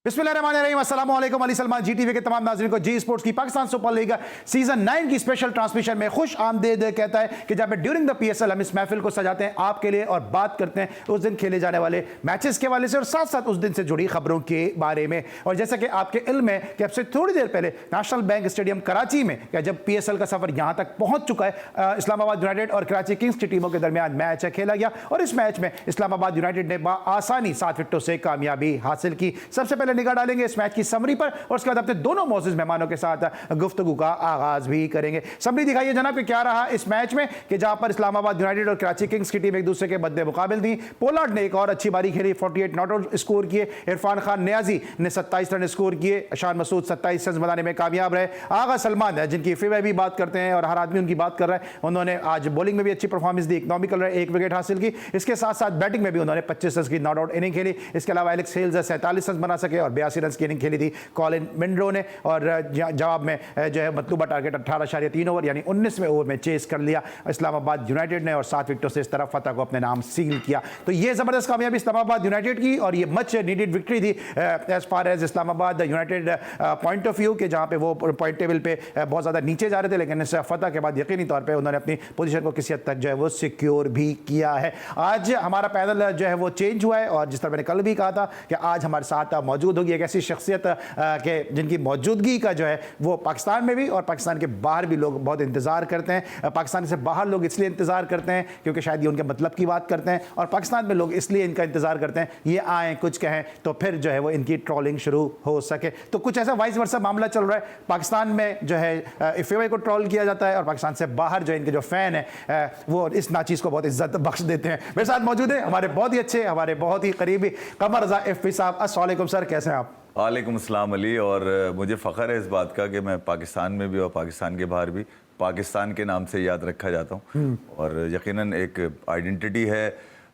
बिस्मिल्लाहिर्रहमानिर्रहीम, अस्सलाम वालेकुम। अली सलमान जीटीवी के तमाम नाज़रीन को जी स्पोर्ट्स की पाकिस्तान सुपर लीग सीजन 9 की स्पेशल ट्रांसमिशन में खुश आमदीद कहता है कि जब ड्यूरिंग द पीएसएल हम इस महफिल को सजाते हैं आपके लिए और बात करते हैं उस दिन खेले जाने वाले मैचेस के हवाले से और साथ साथ उस दिन से जुड़ी खबरों के बारे में। और जैसा कि आपके इल्म है कि अब से थोड़ी देर पहले नेशनल बैंक स्टेडियम कराची में जब पीएसएल का सफर यहाँ तक पहुँच चुका है, इस्लामाबाद यूनाइटेड और कराची किंग्स की टीमों के दरमियान मैच खेला गया और इस मैच में इस्लामाबाद यूनाइटेड ने आसानी 7 विकेटों से कामयाबी हासिल की। सबसे पहले निगाह डालेंगे इस मैच की समरी पर और उसके बाद अपने दोनों मौजूद मेहमानों के साथ गुफ्तगू का आगाज भी करेंगे। समरी दिखाइए जनाब कि क्या रहा इस मैच में कि जहां पर इस्लामाबाद यूनाइटेड और कराची किंग्स की टीम एक दूसरे के बदले मुकाबिल थी। पोलार्ड ने एक और अच्छी बारी खेली, 48 नॉट आउट स्कोर किए। इरफान खान नियाजी ने 27 रन स्कोर किए। अशान मसूद 27 रन बनाने में कामयाब रहे। आगा सलमान है जिनकी फीवे भी बात करते हैं और हर आदमी उनकी बात कर रहा है, उन्होंने आज बॉलिंग में भी अच्छी परफॉर्मेंस दी, इकोनॉमिकल रहे, 1 विकेट हासिल की। इसके साथ साथ बैटिंग में भी उन्होंने 25 रन की नॉट आउट इनिंग खेली। इसके अलावा एलेक्स हेल्स 47 रन बना सके और 82 रन की इनिंग खेली थी कॉलिन मिंड्रो ने और जवाब में जो है मतलूबा टारगेट 18.3 ओवर यानी 19वें ओवर में चेस कर लिया इस्लामाबाद यूनाइटेड ने और 7 विकेटों से इस तरफ फतह को अपने नाम सील किया। तो ये जबरदस्त कामयाबी इस्लामाबाद यूनाइटेड की और ये मच नीडेड विक्ट्री थी as far as Islamabad United point of view के, जहां पे वो पॉइंट टेबल पे बहुत ज़्यादा नीचे जा रहे थे, लेकिन इस फतह के बाद यकीनी तौर पर उन्होंने अपनी पोजीशन को किसी हद तक जो है वो सिक्योर भी किया है। आज हमारा पैनल जो है वो चेंज हुआ है और जिस तरह मैंने कल भी कहा था कि आज हमारे साथ मौजूद होगी एक ऐसी शख्सियत के जिनकी मौजूदगी का जो है वो पाकिस्तान में भी और पाकिस्तान के बाहर भी लोग बहुत इंतज़ार करते हैं। पाकिस्तान से बाहर लोग इसलिए इंतज़ार करते हैं क्योंकि शायद ये उनके मतलब की बात करते हैं और पाकिस्तान में लोग इसलिए इनका इंतज़ार करते हैं ये आएँ कुछ कहें तो फिर जो है वो इनकी ट्रोलिंग शुरू हो सके। तो कुछ ऐसा वाइस वर्सा मामला चल रहा है। पाकिस्तान में जो है इफ़ेवाई को ट्रोल किया जाता है और पाकिस्तान से बाहर जो इनके जो फ़ैन है वो इस नाचीज़ को बहुत इज्जत बख्श देते हैं। मेरे साथ मौजूद है हमारे बहुत ही अच्छे, हमारे बहुत ही करीबी कमर रज़ा एफपी साहब। अस्सलाम वालेकुम सर, कैसे हैं आप? वालेकुम अस्सलाम अली। और मुझे फ़ख्र है इस बात का कि मैं पाकिस्तान में भी और पाकिस्तान के बाहर भी पाकिस्तान के नाम से याद रखा जाता हूँ और यकीनन एक आइडेंटिटी है।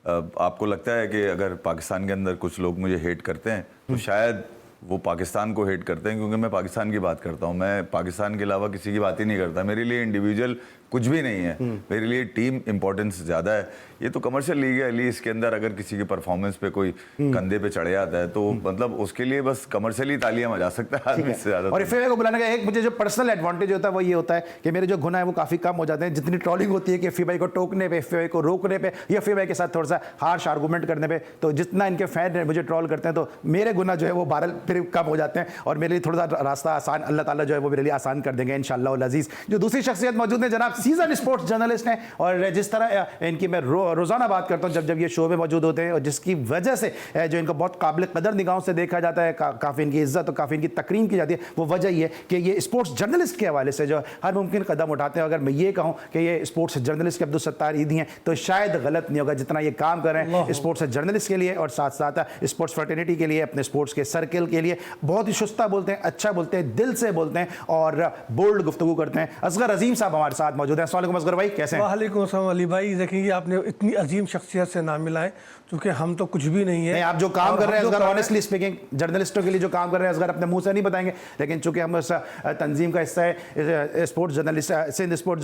आपको लगता है कि अगर पाकिस्तान के अंदर कुछ लोग मुझे हेट करते हैं तो शायद वो पाकिस्तान को हेट करते हैं क्योंकि मैं पाकिस्तान की बात करता हूँ। मैं पाकिस्तान के अलावा किसी की बात ही नहीं करता। मेरे लिए इंडिविजुअल कुछ भी नहीं है, मेरे लिए टीम इंपॉर्टेंस ज़्यादा है। ये तो कमर्शियल लीग है अली, इसके अंदर अगर किसी के परफॉर्मेंस पे कोई कंधे पे चढ़ जाता है तो मतलब उसके लिए बस कमर्शियली तालियां बजा सकता है आदमी से ज़्यादा। और एफएआई को बुलाने का एक मुझे जो पर्सनल एडवांटेज होता है वो ये होता है कि मेरे जो गुनाह है वो काफ़ी कम हो जाते हैं। जितनी ट्रोलिंग होती है कि एफएआई को टोकने पे, एफएआई को रोकने पे या एफएआई के साथ थोड़ा सा हार्श आर्गूमेंट करने पे, तो जितना इनके फैन मुझे ट्रोल करते हैं तो मेरे गुनाह जो है वो बहरहाल फिर कम हो जाते हैं और मेरे लिए थोड़ा सा रास्ता आसान अल्लाह ताला जो है वो मेरे लिए आसान कर देंगे इंशाअल्लाह उल अज़ीज़। जो दूसरी शख्सियत मौजूद है जनाब सीजन स्पोर्ट्स जर्नलिस्ट हैं और जिस तरह इनकी मैं रोज़ाना बात करता हूँ जब ये शो में मौजूद होते हैं और जिसकी वजह से जो इनको बहुत काबिल कदर निगाहों से देखा जाता है, काफ़ी इनकी इज्जत और काफ़ी इनकी तकरीम की जाती है, वो वजह ये कि ये स्पोर्ट्स जर्नलिस्ट के हवाले से जो हर मुमकिन कदम उठाते हैं। अगर मैं ये कहूँ कि ये स्पोर्ट्स जर्नलिस्ट के अब्दुल सत्तार ईदी हैं तो शायद गलत नहीं होगा। जितना ये काम कर रहे हैं स्पोर्ट्स जर्नलिस्ट के लिए और साथ साथ स्पोर्ट्स फ्रेटर्निटी के लिए, अपने स्पोर्ट्स के सर्कल के लिए बहुत ही शुस्ता बोलते हैं, अच्छा बोलते हैं, दिल से बोलते हैं और बोल्ड गुफ्तगू करते हैं। असगर अजीम साहब हमारे साथ मौजूद हैं। अस्सलाम वालेकुम असगर भाई, कैसे हैं? वालेकुम अस्सलाम अली भाई। देखिए आपने इतनी अजीम शख्सियत से नाम मिलाए क्योंकि हम तो कुछ भी नहीं है। आप जो काम कर रहे हैं असगर, ऑनेस्टली स्पीकिंग जर्नलिस्टों के लिए जो काम कर रहे हैं असगर अपने मुंह से नहीं बताएंगे, लेकिन चूंकि हम उस तंजीम का हिस्सा है sports journalist Sindh sports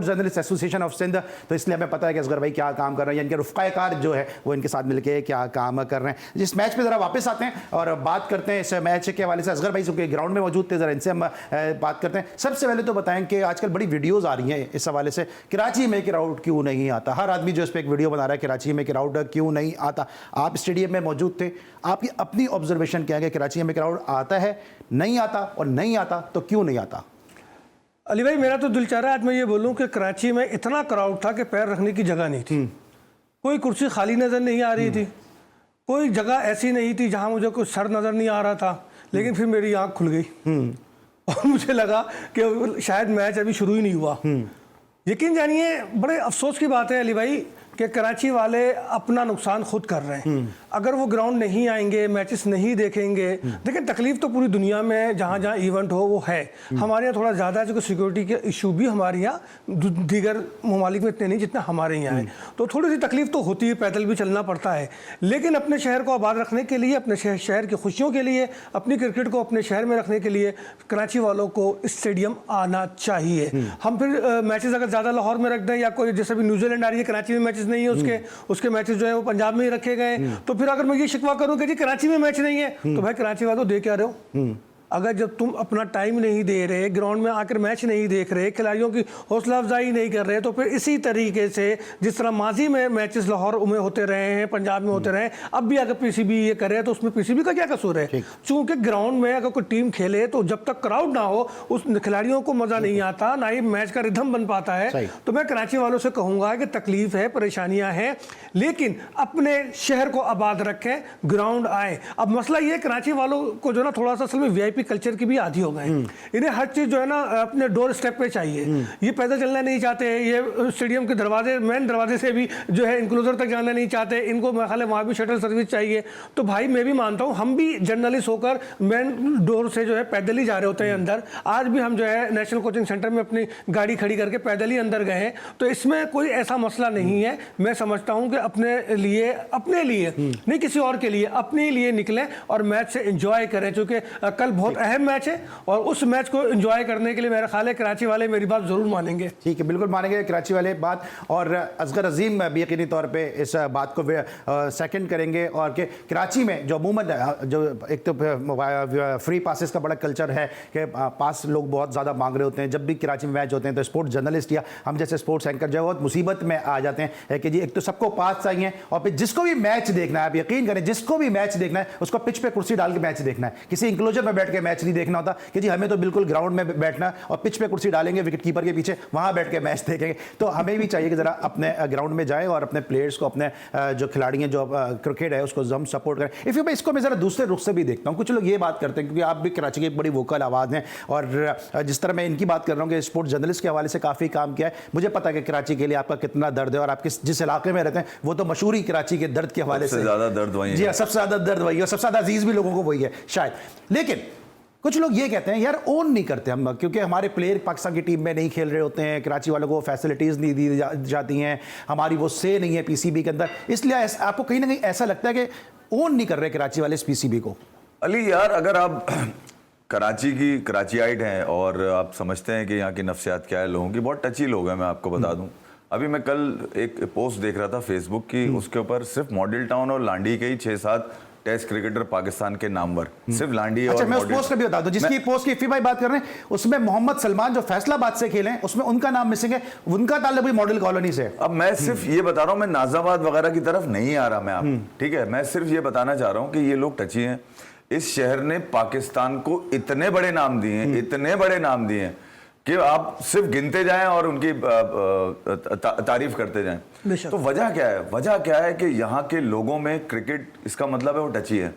journalist association of Sindh, तो इसलिए हमें पता है कि असगर भाई क्या काम कर रहे हैं, इनके रुफ़क़ाकार जो है वो इनके साथ मिलकर क्या काम कर रहे हैं। जिस मैच पर ज़रा वापस आते हैं और बात करते हैं इस मैच के हवाले से। असगर भाई चूँकि ग्राउंड में मौजूद थे, ज़रा इनसे हम बात करते हैं। सबसे पहले तो बताएं कि आजकल बड़ी वीडियोज़ आ रही हैं इस हवाले से, कराची में क्राउड क्यों नहीं आता? हर आदमी जो इस पर एक वीडियो बना रहा है कराची में क्राउड क्यों नहीं आता। आप स्टेडियम में मौजूद थे, आपकी अपनी ऑब्जर्वेशन क्या है कि कराची में क्राउड आता है, नहीं आता, और नहीं आता तो क्यों नहीं आता? अली भाई मेरा तो दिल चाह रहा है आज मैं ये बोलूँ कि कराची में इतना क्राउड था कि पैर रखने की जगह नहीं थी। कोई कुर्सी खाली नज़र नहीं आ रही थी, कोई जगह ऐसी नहीं थी जहाँ मुझे कोई सर नज़र नहीं आ रहा था। लेकिन फिर मेरी आँख खुल गई और मुझे लगा कि शायद मैच अभी शुरू ही नहीं हुआ। यकीन जानिए बड़े अफसोस की बात है अली भाई कि कराची वाले अपना नुकसान खुद कर रहे हैं। अगर वो ग्राउंड नहीं आएंगे, मैचेस नहीं देखेंगे, देखिए तकलीफ तो पूरी दुनिया में जहाँ जहाँ इवेंट हो वो है। हमारे यहाँ थोड़ा ज़्यादा है, जो सिक्योरिटी के इशू भी हमारे यहाँ दीगर ममालिक में इतने नहीं जितना हमारे यहाँ है, तो थोड़ी सी तकलीफ तो होती है, पैदल भी चलना पड़ता है। लेकिन अपने शहर को आबाद रखने के लिए, अपने शहर की खुशियों के लिए, अपनी क्रिकेट को अपने शहर में रखने के लिए कराची वालों को स्टेडियम आना चाहिए। हम फिर मैचेस अगर ज़्यादा लाहौर में रख दें या कोई जैसे भी न्यूजीलैंड आ रही है कराची में मैचेस मैचेस नहीं है उसके मैचेस जो है वो पंजाब में ही रखे गए हैं। तो फिर अगर मैं ये शिकवा करूं कि जी कराची में मैच नहीं है, तो भाई कराची वालों दे क्या रहे हो? अगर जब तुम अपना टाइम नहीं दे रहे, ग्राउंड में आकर मैच नहीं देख रहे, खिलाड़ियों की हौसला अफजाई नहीं कर रहे, तो फिर इसी तरीके से जिस तरह माजी में मैचेस लाहौर में होते रहे हैं, पंजाब में होते रहे, अब भी अगर पीसीबी ये करे तो उसमें पीसीबी का क्या कसूर है? चूंकि ग्राउंड में अगर कोई टीम खेले तो जब तक क्राउड ना हो उस खिलाड़ियों को मजा नहीं आता, ना ही मैच का रिदम बन पाता है। तो मैं कराची वालों से कहूंगा कि तकलीफ है, परेशानियां हैं, लेकिन अपने शहर को आबाद रखें, ग्राउंड आए। अब मसला ये कराची वालों को जो ना थोड़ा सा असल में वीआईपी कल्चर की भी आदी हो गए। इन्हें हर चीज जो है ना अपने डोर स्टेप पे चाहिए। ये पैदल चलना नहीं चाहते, ये स्टेडियम के दरवाजे, मेन दरवाजे से भी जो है इंक्लोजर तक जाना नहीं चाहते, इनको मेरे ख्याल है वहां भी शटल सर्विस चाहिए। तो भाई मैं भी मानता हूं, हम भी जर्नलिस्ट होकर मेन डोर से जो है पैदल ही जा रहे होते हैं अंदर। आज भी हम जो है नेशनल कोचिंग सेंटर में अपनी गाड़ी खड़ी करके पैदल ही अंदर गए हैं। तो इसमें कोई ऐसा मसला नहीं है। मैं समझता हूं कि अपने लिए नहीं किसी और के लिए, अपने लिए निकलें और मैच से एंजॉय करें, क्योंकि कल बहुत अहम मैच है और उस मैच को एंजॉय करने के लिए मेरा ख्याल है कराची वाले मेरी बात जरूर मानेंगे। ठीक है, बिल्कुल मानेंगे कराची वाले बात। और असगर अजीम भी यकीनी तौर पे इस बात को सेकंड करेंगे। और कि कराची में जो अमूमन जो एक तो फ्री पासेस का बड़ा कल्चर है कि पास लोग बहुत ज़्यादा मांग रहे होते हैं। जब भी कराची में मैच होते हैं तो स्पोर्ट्स जर्नलिस्ट या हम जैसे स्पोर्ट्स एंकर जो है बहुत मुसीबत में आ जाते हैं कि जी एक तो सबको पास चाहिए, और फिर जिसको भी मैच देखना है, आप यकीन करें जिसको भी मैच देखना है उसको पिच पे कुर्सी डाल के मैच देखना है। किसी इंक्लोजर में बैठ के मैच नहीं देखना होता कि जी हमें तो बिल्कुल ग्राउंड में बैठना और पिच पे कुर्सी डालेंगे विकेट कीपर के पीछे, वहां बैठ के मैच देखेंगे। तो हमें भी चाहिए कि जरा अपने ग्राउंड में जाएं और अपने प्लेयर्स को, अपने जो खिलाड़ी हैं, जो क्रिकेट है उसको हम सपोर्ट करें। इफ यू इसको मैं जरा दूसरे रुख से भी देखता हूँ। कुछ लोग ये बात करते हैं, क्योंकि आप भी कराची की एक बड़ी वोकल आवाज़ हैं, और जिस तरह मैं इनकी बात कर रहा हूँ कि स्पोर्ट्स जर्नलिस्ट के हवाले से काफ़ी काम किया है, मुझे पता है कि कराची के लिए आपका कितना दर्द है, और आप जिस इलाके में रहते हैं वो तो मशहूर ही कराची के दर्द के हवाले से ज़्यादा दर्द वही है। जी हाँ, सबसे ज़्यादा दर्द वही है और सबसे ज़्यादा अजीज भी लोगों को वही है शायद। लेकिन कुछ लोग ये कहते हैं यार ओन नहीं करते हम, क्योंकि हमारे प्लेयर पाकिस्तान की टीम में नहीं खेल रहे होते हैं, कराची वालों को फैसिलिटीज़ नहीं दी जाती हैं, हमारी वो से नहीं है पीसीबी के अंदर, इसलिए आपको कहीं ना कहीं ऐसा लगता है कि ओन नहीं कर रहे कराची वाले इस पीसीबी को। अली यार, अगर आप कराचीआइट हैं और आप समझते हैं कि यहाँ की नफ्सियात क्या है, लोगों की बहुत टची लोग हैं, मैं आपको बता दूं। अभी मैं कल एक पोस्ट देख रहा था फेसबुक की, उसके ऊपर सिर्फ मॉडल टाउन और लांडी के ही 6-7 टेस्ट क्रिकेटर पाकिस्तान के नामवर, सिर्फ लांडी। अच्छा, और मैं उस पोस्ट का भी बता दूं जिसकी पोस्ट की भाई बात कर रहे हैं, उसमें मोहम्मद सलमान जो फैसलाबाद से खेले, उसमें उनका नाम मिसिंग है, उनका ताल्लुक भी मॉडल कॉलोनी से। अब मैं सिर्फ ये बता रहा हूं, मैं नाजाबाद वगैरह की तरफ नहीं आ रहा मैं आप, ठीक है, मैं सिर्फ ये बताना चाह रहा हूं कि ये लोग टची हैं। इस शहर ने पाकिस्तान को इतने बड़े नाम दिए हैं, इतने बड़े नाम दिए हैं कि आप सिर्फ गिनते जाएं और उनकी तारीफ करते जाएं। तो वजह क्या है? वजह क्या है कि यहाँ के लोगों में क्रिकेट, इसका मतलब है वो टची है,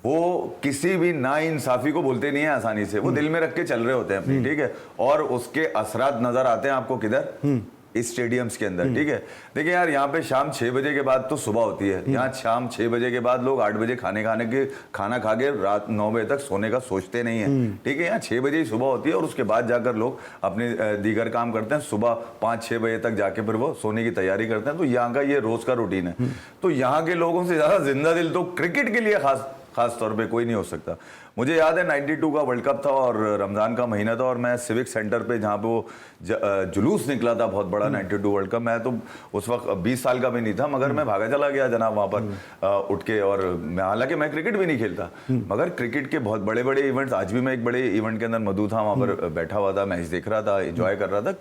वो किसी भी नाइंसाफी को बोलते नहीं है आसानी से, वो दिल में रख के चल रहे होते हैं अपनी, ठीक है। और उसके असरात नजर आते हैं आपको किधर? इस स्टेडियम्स के अंदर, ठीक है। देखिए यार, यहाँ पे शाम 6 बजे के बाद तो सुबह होती है, यहाँ शाम 6 बजे के बाद लोग 8 बजे खाना खा के रात 9 बजे तक सोने का सोचते नहीं है, ठीक है। यहाँ 6 बजे ही सुबह होती है और उसके बाद जाकर लोग अपने दीगर काम करते हैं, सुबह 5-6 बजे तक जाके फिर वो सोने की तैयारी करते हैं। तो यहाँ का ये रोज का रूटीन है। तो यहाँ के लोगों से ज्यादा जिंदा दिल तो क्रिकेट के लिए खास तौर पे कोई नहीं हो सकता। मुझे याद है 92 का वर्ल्ड कप था और रमज़ान का महीना था, और मैं सिविक सेंटर पे जहाँ पे वो जुलूस निकला था बहुत बड़ा 92 वर्ल्ड कप, मैं तो उस वक्त 20 साल का भी नहीं था, मगर मैं भागा चला गया जनाब वहाँ पर उठ के। और मैं, हालांकि मैं क्रिकेट भी नहीं खेलता, मगर क्रिकेट के बहुत बड़े बड़े इवेंट्स, आज भी मैं एक बड़े इवेंट के अंदर मौजूद था, वहाँ पर बैठा हुआ था, मैच देख रहा था, एंजॉय कर रहा था।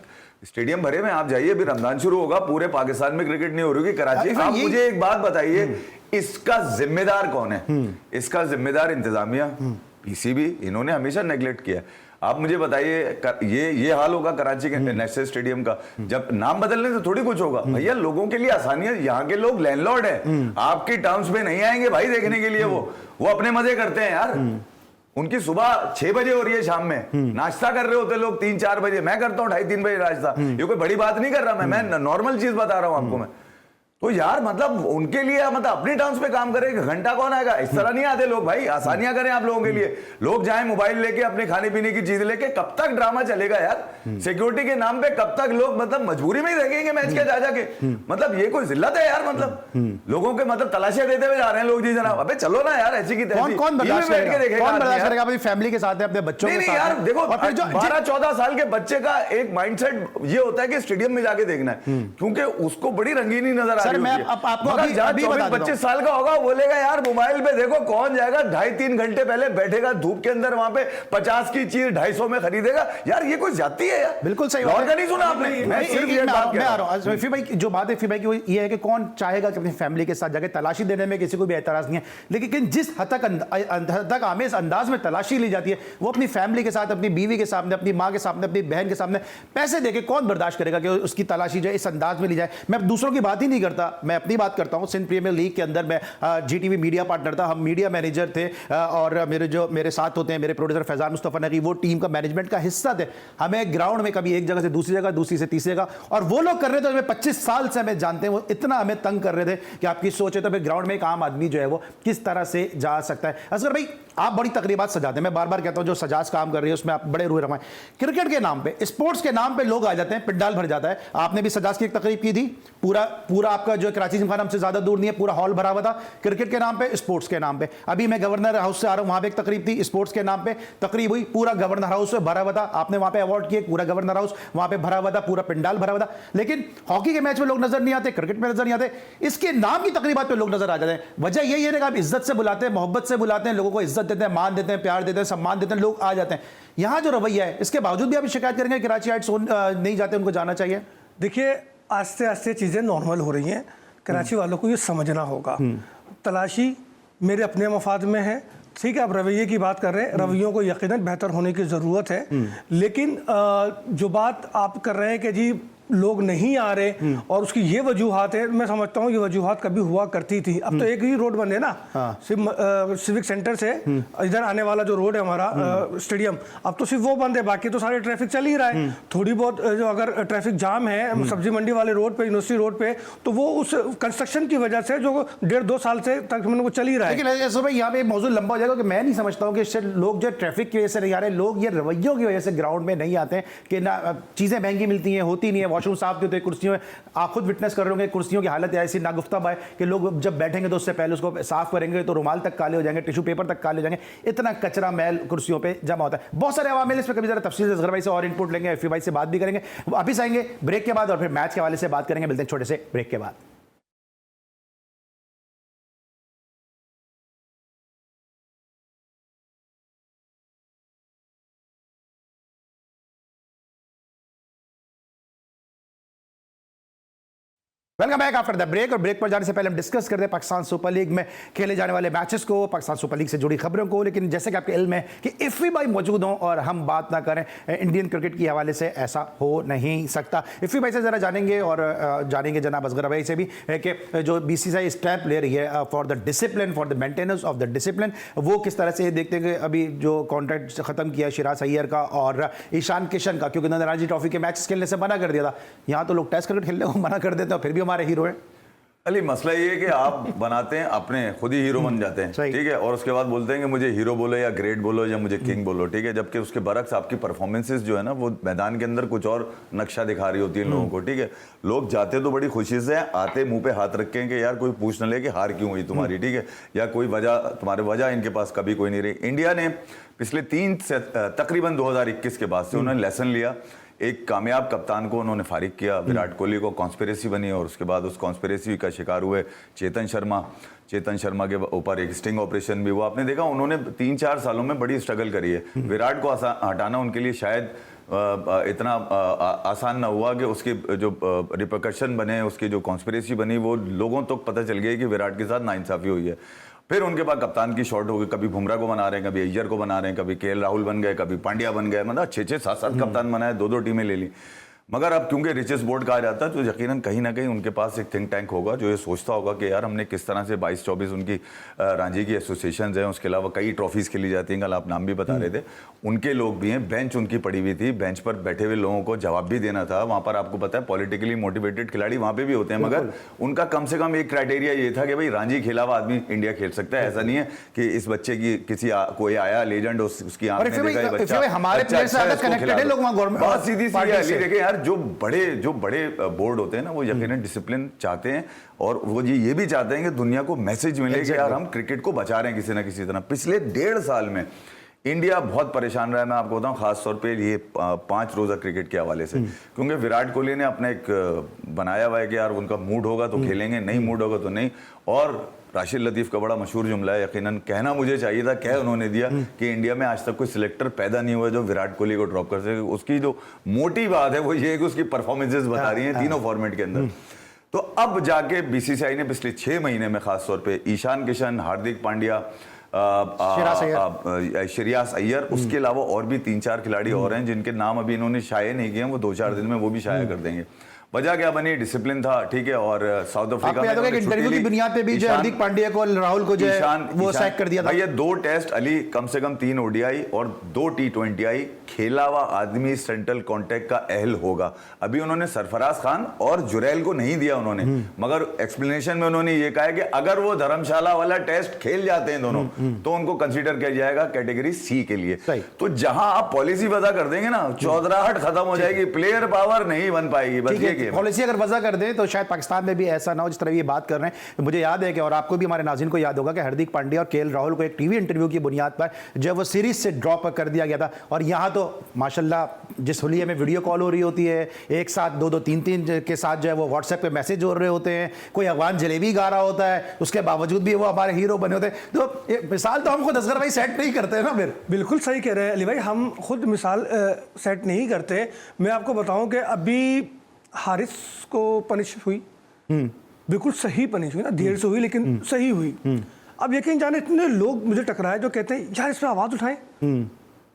स्टेडियम भरे में, आप जाइए, अभी रमजान शुरू होगा, पूरे पाकिस्तान में क्रिकेट नहीं हो रही कराची। आप मुझे एक बात बताइए, इसका जिम्मेदार कौन है? इसका जिम्मेदार इंतजामिया, पीसीबी, इन्होंने हमेशा नेगलेक्ट किया। आप मुझे बताइए, ये हाल होगा कराची के नेशनल स्टेडियम का, जब नाम बदलने से थोड़ी कुछ होगा भैया। लोगों के लिए आसानी है, यहाँ के लोग लैंडलॉर्ड हैं, आपकी टर्म्स पे नहीं आएंगे भाई देखने के लिए, वो अपने मजे करते हैं यार। उनकी सुबह 6 बजे हो रही है, शाम में नाश्ता कर रहे होते लोग 3-4 बजे, मैं करता हूँ 2:30-3 बजे नाश्ता। ये कोई बड़ी बात नहीं कर रहा मैं नॉर्मल चीज बता रहा हूँ आपको मैं। तो यार मतलब उनके लिए मतलब अपनी टर्म्स पे काम करें, घंटा कौन आएगा? इस तरह नहीं आते लोग भाई, आसानियां करें आप लोगों के लिए। लोग जाएं मोबाइल लेके, अपने खाने पीने की चीज लेके, कब तक ड्रामा चलेगा यार? सिक्योरिटी के नाम पे कब तक लोग मतलब मजबूरी में ही रहेंगे मैच के जा जाके? मतलब ये कोई जिल्लत है यार? मतलब लोगों के मतलब तलाशियां देते हुए जा रहे हैं लोग। जी जनाब, अबे चलो ना यार, ऐसी की तैसी। कौन बर्दाश्त करेगा? कौन बर्दाश्त करेगा? अपनी फैमिली के साथ है, अपने बच्चों के साथ यार है। देखो, और फिर जो 12-14 साल के बच्चे का एक माइंडसेट ये होता है कि स्टेडियम में जाके देखना है, क्योंकि उसको बड़ी रंगीनी नजर आ सर, रही मैं होती है। आपको मगर अभी जहाँ बता देता हूं। 24-25 साल का होगा, बोलेगा यार मोबाइल पे देखो, कौन जाएगा 2.5-3 घंटे पहले बैठेगा धूप के अंदर, वहां पे 50 की चीज 250 में खरीदेगा? यार ये कोई जाती है यार? बिल्कुल सही और बात का नहीं सुना आपने? मैं सिर्फ ये बात कह रहा हूं। रफी भाई, जो बात है रफी भाई की, ये है कि कौन चाहेगा कि अपनी फैमिली के साथ जाके तलाशी देने में किसी को भी एतराज नहीं है, लेकिन जिस हद तक आमेज अंदाज में तलाशी ली जाती है, वो अपनी फैमिली के साथ, अपनी बीवी के सामने, अपनी माँ के सामने, अपनी बहन के सामने पैसे देके कौन बर्दाश्त करेगा कि उसकी तलाशी जो है इस अंदाज में ली जाए? मैं दूसरों की बात ही नहीं करता, मैं अपनी बात करता हूं। सिंध प्रीमियर लीग के अंदर मैं जीटीवी मीडिया पार्टनर था, हम मीडिया मैनेजर थे, और मेरे साथ होते हैं मेरे प्रोड्यूसर फैजान मुस्तफा नकी, वो टीम का मैनेजमेंट का हिस्सा थे। हमें ग्राउंड में कभी एक जगह से दूसरी जगह, दूसरी से तीसरी जगह, और वो लोग कर रहे थे, 25 साल से हमें जानते हैं, वो इतना हमें तंग कर रहे थे कि आपकी सोच है तो फिर ग्राउंड में एक आम आदमी जो है वो किस तरह से जा सकता है? असगर भाई, आप बड़ी तकरीबात सजाते हैं, मैं बार बार कहता हूं जो सजाज काम कर रही है उसमें आप बड़े रूह रवाएं। क्रिकेट के नाम पे, स्पोर्ट्स के नाम पे लोग आ जाते हैं, पिंडाल भर जाता है। आपने भी सजाज की एक तकरीब की थी, पूरा आपका जो कराची जिमखाना हमसे ज्यादा दूर नहीं है, पूरा हॉल भरा हुआ था, क्रिकेट के नाम पे, स्पोर्ट्स के नाम पे। अभी मैं गवर्नर हाउस से आ रहा हूं, वहां पे एक तकरीब थी, स्पोर्ट्स के नाम पे तकरीब हुई, पूरा गवर्नर हाउस से भरा हुआ था। आपने वहां पे अवार्ड किए, पूरा गवर्नर हाउस वहां पे भरा हुआ था, पूरा पिंडाल भरा हुआ था। लेकिन हॉकी के मैच में लोग नजर नहीं आते, क्रिकेट में नजर नहीं आते, इसके नाम की तकरीबात पे लोग नजर आ जाते हैं। वजह यही है कि आप इज्जत से बुलाते हैं, मोहब्बत से बुलाते हैं, लोगों को इज्जत देते हैं, मान देते हैं, प्यार देते हैं, सम्मान देते हैं, लोग आ जाते हैं। यहां जो रवैया है, इसके बावजूद भी आप शिकायत करेंगे कराची हाइट्स नहीं जाते, उनको जाना चाहिए? देखिए, आस्ते आस्ते चीज़ें नॉर्मल हो रही हैं, कराची वालों को ये समझना होगा। तलाशी मेरे अपने मफाद में है, ठीक है। आप रवैये की बात कर रहे हैं, रवैयों को यकीनन बेहतर होने की ज़रूरत है, लेकिन जो बात आप कर रहे हैं कि जी लोग नहीं आ रहे और उसकी ये वजूहात है, मैं समझता हूँ ये वजूहात कभी हुआ करती थी। अब तो एक ही रोड बंद है ना, सिविक सेंटर से इधर आने वाला जो रोड है हमारा स्टेडियम, अब तो सिर्फ वो बंद है, बाकी तो सारे ट्रैफिक चल ही रहा है। थोड़ी बहुत जो अगर ट्रैफिक जाम है सब्जी मंडी वाले रोड पे, यूनिवर्सिटी रोड पे, तो वो उस कंस्ट्रक्शन की वजह से जो 1.5-2 साल से तकरीबन वो चल ही रहा है। लेकिन भाई यहाँ पे मौजूद लंबा हो जाएगा कि मैं नहीं समझता हूँ कि इससे लोग जो ट्रैफिक की वजह से नहीं आ रहे, लोग ये रवैयों की वजह से ग्राउंड में नहीं आते हैं कि ना चीज़ें महंगी मिलती हैं, होती नहीं है, वॉशरूम साफ नहीं होते, कुर्सियों में आप खुद विटनेस कर रहे होंगे, कुर्सियों की हालत ऐसी नागुफ्ता है कि लोग जब बैठेंगे तो उससे पहले उसको साफ करेंगे तो रुमाल तक काले हो जाएंगे, टिश्यू पेपर तक काले हो जाएंगे, इतना कचरा मैल कुर्सियों पे जमा होता है। बहुत सारे अवामिल, इस पर कभी जरा तफसील से असगर भाई से और इनपुट लेंगे, एफी भाई से बात भी करेंगे, वापिस आएंगे ब्रेक के बाद और फिर मैच के हवाले से बात करेंगे। मिलते हैं छोटे से ब्रेक के बाद। Welcome back after the break. और ब्रेक पर जाने से पहले हम डिस्कस करते हैं पाकिस्तान सुपर लीग में खेले जाने वाले मैचेस को, पाकिस्तान सुपर लीग से जुड़ी खबरों को। लेकिन जैसे कि आपके इल्म है कि इफ़ी भाई मौजूद हों और हम बात ना करें इंडियन क्रिकेट के हवाले से, ऐसा हो नहीं सकता। इफ़ी भाई से ज़रा जानेंगे और जानेंगे जनाब असगर भाई से भी कि जो BCCI स्टेप ले रही है for the discipline, for the maintenance of the discipline, वो किस तरह से देखते हैं कि अभी जो कॉन्ट्रैक्ट ख़त्म किया शिराज अय्यर का और ईशान किशन का, क्योंकि उन्होंने रणजी ट्रॉफी के मैच खेलने से मना कर दिया था। यहाँ तो लोग टेस्ट क्रिकेट खेलने को मना कर देते हैं, फिर भी हमारे हीरो हैं। अली मसला ये है कि आप बनाते हैं अपने, खुद ही हीरो बन जाते हैं, ठीक है, और उसके बाद बोलते हैं कि मुझे हीरो बोलो या ग्रेट बोलो या मुझे किंग बोलो, ठीक है, जबकि उसके बरक्स आपकी परफॉर्मेंसेस जो है ना वो मैदान के अंदर कुछ और नक्शा दिखा रही होती है लोगों को, ठीक है। लोग जाते तो बड़ी खुशी से, आते मुंह पे हाथ रख के कि यार कोई पूछ न ले कि हार क्यों हुई तुम्हारी, ठीक है, या कोई वजह, तुम्हारे वजह इनके पास कभी कोई नहीं रही। इंडिया ने पिछले 3 से तकरीबन 2021 के बाद से उन्होंने लेसन लिया। एक कामयाब कप्तान को उन्होंने फारिग किया, विराट कोहली को कॉन्स्पिरेसी बनी और उसके बाद उस कॉन्स्पिरेसी का शिकार हुए चेतन शर्मा के ऊपर एक स्टिंग ऑपरेशन भी हुआ। आपने देखा उन्होंने 3-4 सालों में बड़ी स्ट्रगल करी है। विराट को हटाना उनके लिए शायद इतना आसान ना हुआ कि उसके जो रिपरकशन बने, उसकी जो कॉन्स्पिरेसी बनी, वो लोगों तक पता चल गया कि विराट के साथ नाइंसाफ़ी हुई है। फिर उनके बाद कप्तान की शॉर्ट हो गई, कभी बुमराह को बना रहे हैं, कभी अय्यर को बना रहे हैं, कभी KL राहुल बन गए, कभी पांड्या बन गए, मतलब 6-6, 7-7 कप्तान बनाए, 2-2 टीमें ले ली। मगर अब क्योंकि रिचेस बोर्ड कहा जाता है तो यकीनन कहीं ना कहीं उनके पास एक थिंक टैंक होगा जो ये सोचता होगा कि यार हमने किस तरह से 22-24 उनकी रांझी की एसोसिएशन हैं, उसके अलावा कई ट्रॉफीज़ खेली जाती हैं, कल आप नाम भी बता रहे थे, उनके लोग भी हैं, बेंच उनकी पड़ी हुई थी, बेंच पर बैठे हुए लोगों को जवाब भी देना था। वहाँ पर आपको पता है पॉलिटिकली मोटिवेटेड खिलाड़ी वहाँ पर भी होते हैं, मगर उनका कम से कम एक क्राइटेरिया ये था कि भाई रांझी खेला हुआ आदमी इंडिया खेल सकता है। ऐसा नहीं है कि इस बच्चे की कोई आया लेजेंड उसकी आंख में देखा बच्चा हमारे प्लेयर से ज्यादा कनेक्टेड है लोग वहाँ गवर्नमेंट। बहुत सीधी सी देखें यार, जो बड़े बोर्ड होते हैं ना वो यकीनन डिसिप्लिन चाहते हैं और वो ये भी चाहते हैं कि दुनिया को मैसेज मिले कि यार हम क्रिकेट को बचा रहे हैं किसी ना किसी तरह। पिछले 1.5 साल में इंडिया बहुत परेशान रहा है, मैं आपको बताऊं, खासतौर पे ये 5 रोजा क्रिकेट के हवाले से, क्योंकि विराट कोहली ने अपना एक बनाया हुआ है कि यार उनका मूड होगा तो खेलेंगे, नहीं मूड होगा तो नहीं। और राशिद लतीफ़ का बड़ा मशहूर जुमला है, यकीनन कहना मुझे चाहिए था, कह उन्होंने दिया कि इंडिया में आज तक कोई सिलेक्टर पैदा नहीं हुआ जो विराट कोहली को ड्रॉप कर सके। उसकी जो मोटी बात है वो ये है कि उसकी परफॉर्मेंसेस बता रही हैं तीनों फॉर्मेट के अंदर। तो अब जाके बीसीसीआई ने पिछले 6 महीने में खासतौर पे ईशान किशन, हार्दिक पांड्या, श्रेयस अय्यर, उसके अलावा और भी 3-4 खिलाड़ी और हैं जिनके नाम अभी इन्होंने शाये नहीं किए हैं, वो 2-4 दिन में वो भी शाया कर देंगे। वजह क्या बनी? डिसिप्लिन था, ठीक है। और साउथ अफ्रीका में इंटरव्यू की बुनियाद पे भी जो हार्दिक पांड्या को, राहुल को जो वो सैक कर दिया था। भैया 2 टेस्ट अली, कम से कम 3 ओडीआई और 2 T20 खेला हुआ आदमी सेंट्रल कॉन्टैक्ट का अहल होगा। अभी उन्होंने सरफराज खान और जुरैल को नहीं दिया उन्होंने, मगर एक्सप्लेनेशन में उन्होंने ये कहा है कि अगर वो धर्मशाला वाला टेस्ट खेल जाते हैं दोनों तो उनको कंसीडर किया जाएगा कैटेगरी सी के लिए। तो जहां आप पॉलिसी वजह कर देंगे ना, चौधराहट खत्म हो जाएगी, प्लेयर पावर नहीं बन पाएगी। बस ये पॉलिसी अगर वजह कर दें तो शायद पाकिस्तान में भी ऐसा ना हो जिस तरह ये बात कर रहे हैं। मुझे याद है कि, और आपको भी, हमारे नाज़रीन को याद होगा कि हार्दिक पांड्या और केएल राहुल को एक टीवी इंटरव्यू की बुनियाद पर जब वो सीरीज से ड्रॉप कर दिया गया था, और यहाँ तो माशाल्लाह जिस हुलिये में वीडियो कॉल हो रही होती है, एक साथ 2-2, 3-3 के साथ जो है वो व्हाट्सएप पे मैसेज हो रहे होते हैं, कोई अफगान जलेबी गा रहा होता है, उसके बावजूद भी वो हमारे हीरो बने होते हैं। तो मिसाल तो हम खुद असगर भाई सेट नहीं करते ना। फिर बिल्कुल सही कह रहे हैं अली भाई, हम खुद मिसाल सेट नहीं करते। मैं आपको बताऊं कि अभी हारिस को पनिश हुई, बिल्कुल सही पनिश हुई ना, देर से हुई लेकिन सही हुई। अब यकीन जाने इतने लोग मुझे टकराए जो कहते हैं यार इस पे आवाज उठाएं,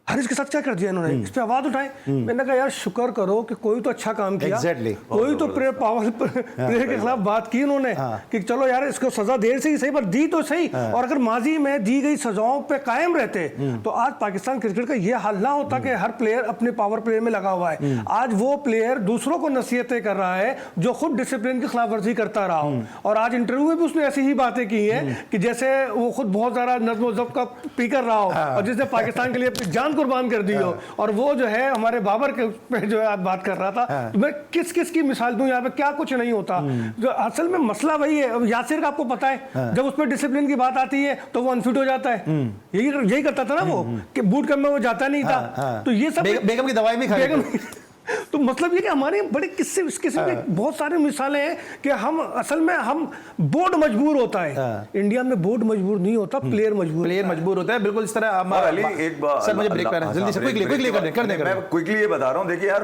हारिस के साथ क्या कर दिया इन्होंने, इस पे आवाज उठाएं। मैंने कहा यार शुक्र करो कि कोई तो अच्छा काम किया, कोई तो प्लेयर के खिलाफ बात की उन्होंने कि चलो यार इसको सजा देर से ही सही पर दी तो सही। और अगर माजी में दी गई सजाओं पे कायम रहते तो आज पाकिस्तान क्रिकेट का ये हाल ना होता कि हर प्लेयर अपने पावर प्ले में लगा हुआ है। आज वो प्लेयर दूसरों को नसीहतें कर रहा है जो खुद डिसिप्लिन की खिलाफ वर्जी करता रहा हो। और आज इंटरव्यू में भी उसने ऐसी ही बातें की हैं कि जैसे वो खुद बहुत ज्यादा नज्म व ज़ब्त का स्पीकर रहा हो और जिसने पाकिस्तान के लिए अपनी जान कुर्बान कर दी हो। और वो जो है हमारे बाबर के पे जो है आज बात कर रहा था, तो मैं किस किस की मिसाल दूं, यहाँ पे क्या कुछ नहीं होता। जो असल में मसला वही है, यासिर का आपको पता है जब उस पर डिसिप्लिन की बात आती है तो वो अनफिट हो जाता है। यही करता था ना वो कि बूट कैंप में वो जाता नहीं था। तो ये सब बेगम की दवाई भी खा तो मतलब ये कि हमारे बड़े किस्से इस किस्म के बहुत सारे मिसालें हैं कि हम असल में हम बोर्ड मजबूर होता है। इंडिया में बोर्ड मजबूर नहीं होता, प्लेयर मजबूर होता है। बिल्कुल इस तरह। अली एक बात सर मुझे ब्रेक करना है, जल्दी से क्विकली कर दें। मैं क्विकली ये बता रहा हूं, देखिए यार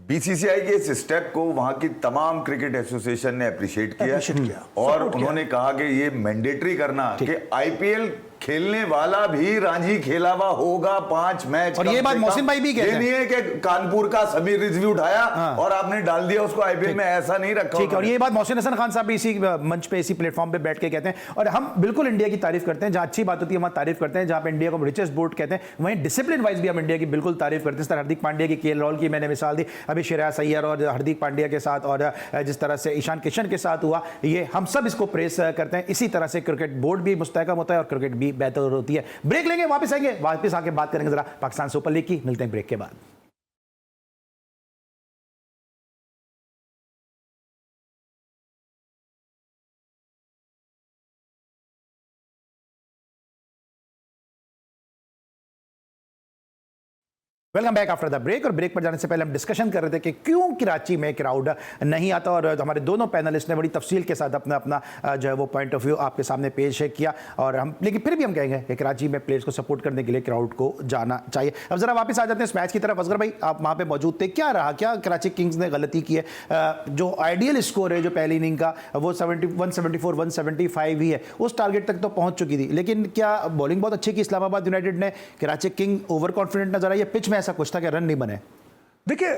बीसीसीआई के इस स्टेप को वहां की तमाम क्रिकेट एसोसिएशन ने अप्रिशिएट किया और उन्होंने कहा कि ये मैंडेटरी करना कि आईपीएल खेलने वाला भी रांझी खेला हुआ होगा 5 मैच। और ये बात मोहसिन भाई भी कहते हैं, ये नहीं है कि कानपुर का सभी रिव्यू उठाया और आपने डाल दिया उसको आईपीएल में, ऐसा नहीं रखा। ठीक है, और ये बात मोहसिन हसन खान साहब भी इसी मंच पे, इसी प्लेटफॉर्म पे बैठ के कहते हैं। और हम बिल्कुल इंडिया की तारीफ करते हैं, जहां अच्छी बात होती है वहां तारीफ करते हैं, जहां पे इंडिया को रिचेस्ट बोर्ड कहते हैं वहीं डिसिप्लिन वाइज भी हम इंडिया की बिल्कुल तारीफ करते हैं। हार्दिक पांड्या की, केएल राहुल की मैंने मिसाल दी, अभी श्रेयस अय्यर और हार्दिक पांड्या के साथ, और जिस तरह से ईशान किशन के साथ हुआ, ये हम सब इसको प्रेस करते हैं। इसी तरह से क्रिकेट बोर्ड भी मुस्तहकम होता है और क्रिकेट भी बेहतर होती है। ब्रेक लेंगे, वापस आएंगे, वापस आके बात करेंगे जरा पाकिस्तान सुपर लीग की। मिलते हैं ब्रेक के बाद। Welcome back after the break. और ब्रेक पर जाने से पहले हम डिस्कशन कर रहे थे कि क्यों कराची में क्राउड नहीं आता, और हमारे दोनों पैनलिस्ट ने बड़ी तफसील के साथ अपना अपना जो है वो पॉइंट ऑफ व्यू आपके सामने पेश किया। और हम, लेकिन फिर भी हम कहेंगे कि कराची में प्लेयर्स को सपोर्ट करने के लिए क्राउड को जाना चाहिए। अब जरा वापस आ जाते हैं इस मैच की तरफ। असगर भाई आप वहाँ पे मौजूद थे, क्या रहा, क्या कराची किंग्स ने गलती की है? जो आइडियल स्कोर है जो पहली इनिंग का वो 174 175 ही है, उस टारगेट तक तो पहुँच चुकी थी, लेकिन क्या बॉलिंग बहुत अच्छी की इस्लामाबाद यूनाइटेड ने? कराची किंग ओवर कॉन्फिडेंट नजर आई है? पिच में ऐसा कुछ था कि रन नहीं बने? देखिए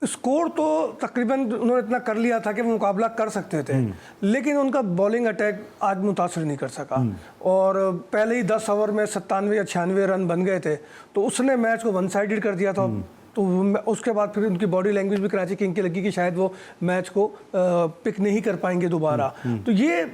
स्कोर तो तकरीबन उन्होंने इतना कर लिया था कि वो मुकाबला कर सकते थे, लेकिन उनका बॉलिंग अटैक आज मुतासर नहीं कर सका। और पहले ही 10 ओवर में 97 या 96 रन बन गए थे, तो उसने मैच को वन साइडेड कर दिया था। तो उसके बाद फिर उनकी बॉडी लैंग्वेज भी कराची किंग की लगी कि शायद वो मैच को पिक नहीं कर पाएंगे दोबारा। तो ये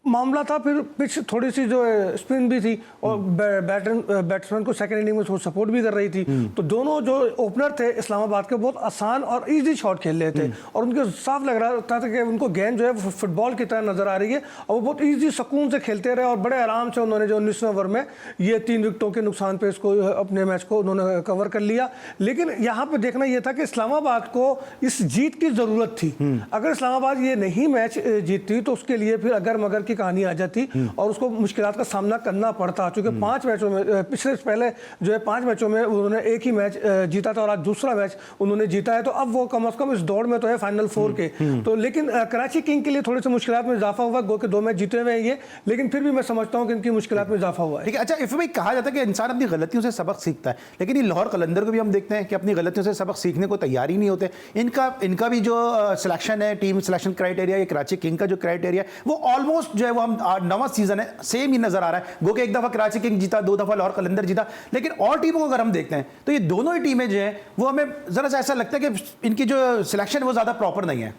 मामला था। फिर पिच थोड़ी सी जो स्पिन भी थी और बैट्समैन को सेकंड इनिंग में थोड़ा सपोर्ट भी कर रही थी। तो दोनों जो ओपनर थे इस्लामाबाद के बहुत आसान और इजी शॉट खेल रहे थे और उनको साफ लग रहा था कि उनको गेंद जो है वो फुटबॉल की तरह नजर आ रही है और वो बहुत इजी सुकून से खेलते रहे और बड़े आराम से उन्होंने जो 19वें ओवर में ये 3 विकेटों के नुकसान पे इसको अपने मैच को उन्होंने कवर कर लिया। लेकिन यहाँ पे देखना यह था कि इस्लामाबाद को इस जीत की जरूरत थी। अगर इस्लामाबाद ये नहीं मैच जीतती तो उसके लिए फिर अगर मगर की कहानी आ जाती और उसको मुश्किलात का सामना करना पड़ता, क्योंकि 5 मैचों में पिछले पहले जो है 5 मैचों में उन्होंने एक ही मैच जीता था और आज दूसरा मैच उन्होंने जीता है। तो अब वो कम से कम इस दौड़ में तो है फाइनल 4 के। तो लेकिन कराची किंग के लिए थोड़ी सी मुश्किलात में इजाफा हुआ, गो के 2 मैच जीते हुए हैं ये, लेकिन फिर भी मैं समझता हूँ कि इनकी मुश्किलात में इजाफा हुआ है। ठीक है। अच्छा, इफ भाई कहा जाता है कि इंसान अपनी गलतियों से सबक सीखता है, लेकिन ये लाहौर कलंदर को भी हम देखते हैं कि अपनी गलतियों से सबक सीखने को तैयार ही नहीं होते। इनका भी जो सिलेक्शन है, टीम सिलेक्शन क्राइटेरिया, ये कराची किंग का जो क्राइटेरिया वो ऑलमोस्ट जो है वो हम 9वां सीजन है सेम ही नजर आ रहा है। गो के एक दफा कराची किंग जीता, 2 दफा लाहौर कलंदर जीता, लेकिन और टीमों को अगर हम देखते हैं तो ये दोनों ही टीमें जो है वो हमें जरा सा ऐसा लगता है कि इनकी जो सिलेक्शन वो ज्यादा प्रॉपर नहीं है।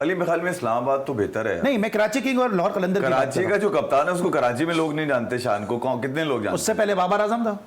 अली मेरे ख्याल में इस्लामाबाद तो बेहतर है। नहीं, मैं कराची किंग और लाहौर कलंदर की बात कर कराची रहा का जो कप्तान है उसको कराची में लोग नहीं जानते, शान को कितने लोग हूं। जानते? उससे पहले बाबर आजम था,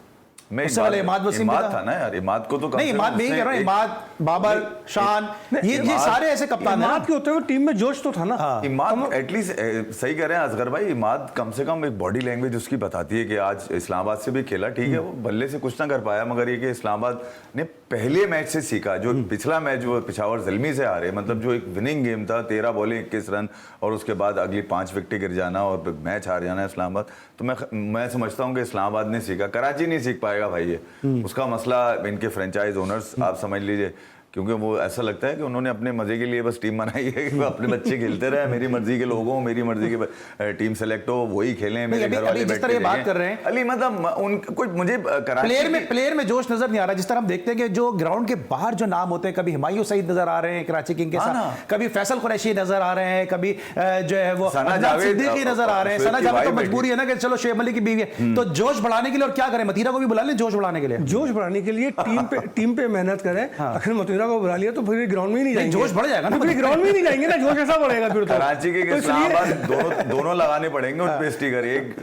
मैं उससे पहले इमाद वसीम इमाद था ना यार, इमाद को तो कम नहीं, से इमाद कम नहीं कह रहा हूं, उसने इमाद, बाबर, शान, ये सारे ऐसे कप्तान हैं। इमाद के होते हुए टीम में जोश तो था ना। इमाद एटलीस्ट सही कह रहे हैं असगर भाई, इमाद कम से कम एक बॉडी लैंग्वेज उसकी बताती है कि आज इस्लामाबाद से भी खेला, ठीक है वो बल्ले से कुछ ना कर पाया, मगर ये कि इस्लामाबाद ने पहले मैच से सीखा। जो पिछला मैच वो पिशावर ज़ल्मी से हारे, मतलब जो एक विनिंग गेम था, 13 बॉलिंग 21 रन और उसके बाद अगली 5 विकेटें गिर जाना और मैच हार जाना इस्लामाबाद। तो मैं समझता हूँ कि इस्लामाबाद ने सीखा, कराची नहीं सीख पाएगा भाई। ये उसका मसला इनके फ्रेंचाइज ओनर्स आप समझ लीजिए, क्योंकि वो ऐसा लगता है कि उन्होंने अपने मजे के लिए बस टीम बनाई है कि अपने बच्चे खेलते रहे, मेरी मर्जी के लोग हों, मेरी मर्जी के टीम सेलेक्ट हो, वही खेलें, मेरे घर वाले जिस तरह ये बात कर रहे हैं अली, मतलब उन कोई मुझे प्लेयर में जोश नजर नहीं आ रहा। जिस तरह हम देखते हैं कि जो ग्राउंड के बाहर जो नाम होते हैं, कभी हुमायूं सईद नजर आ रहे हैं कराची किंग के साथ, कभी फैसल कुरैशी नजर आ रहे हैं, कभी जो है वो सिद्दीकी नजर आ रहे हैं। सना जावेद तो मजबूरी है ना कि चलो शेख मलिक की बीवी है, तो जोश बढ़ाने के लिए और क्या करें, मतीरा को भी बुला लें जोश बढ़ाने के लिए। जोश बढ़ाने के लिए टीम पे मेहनत करें। अगर मतीरा को बुला लिया तो फिर ग्राउंड में ही नहीं जाएंगे, जोश बढ़ जाएगा ना, फिर ग्राउंड में ही नहीं जाएंगे ना, जोश ऐसा बढ़ेगा फिर तो। कराची के इस्लामाबाद दोनों लगाने पड़ेंगे उन पे स्टिकर, एक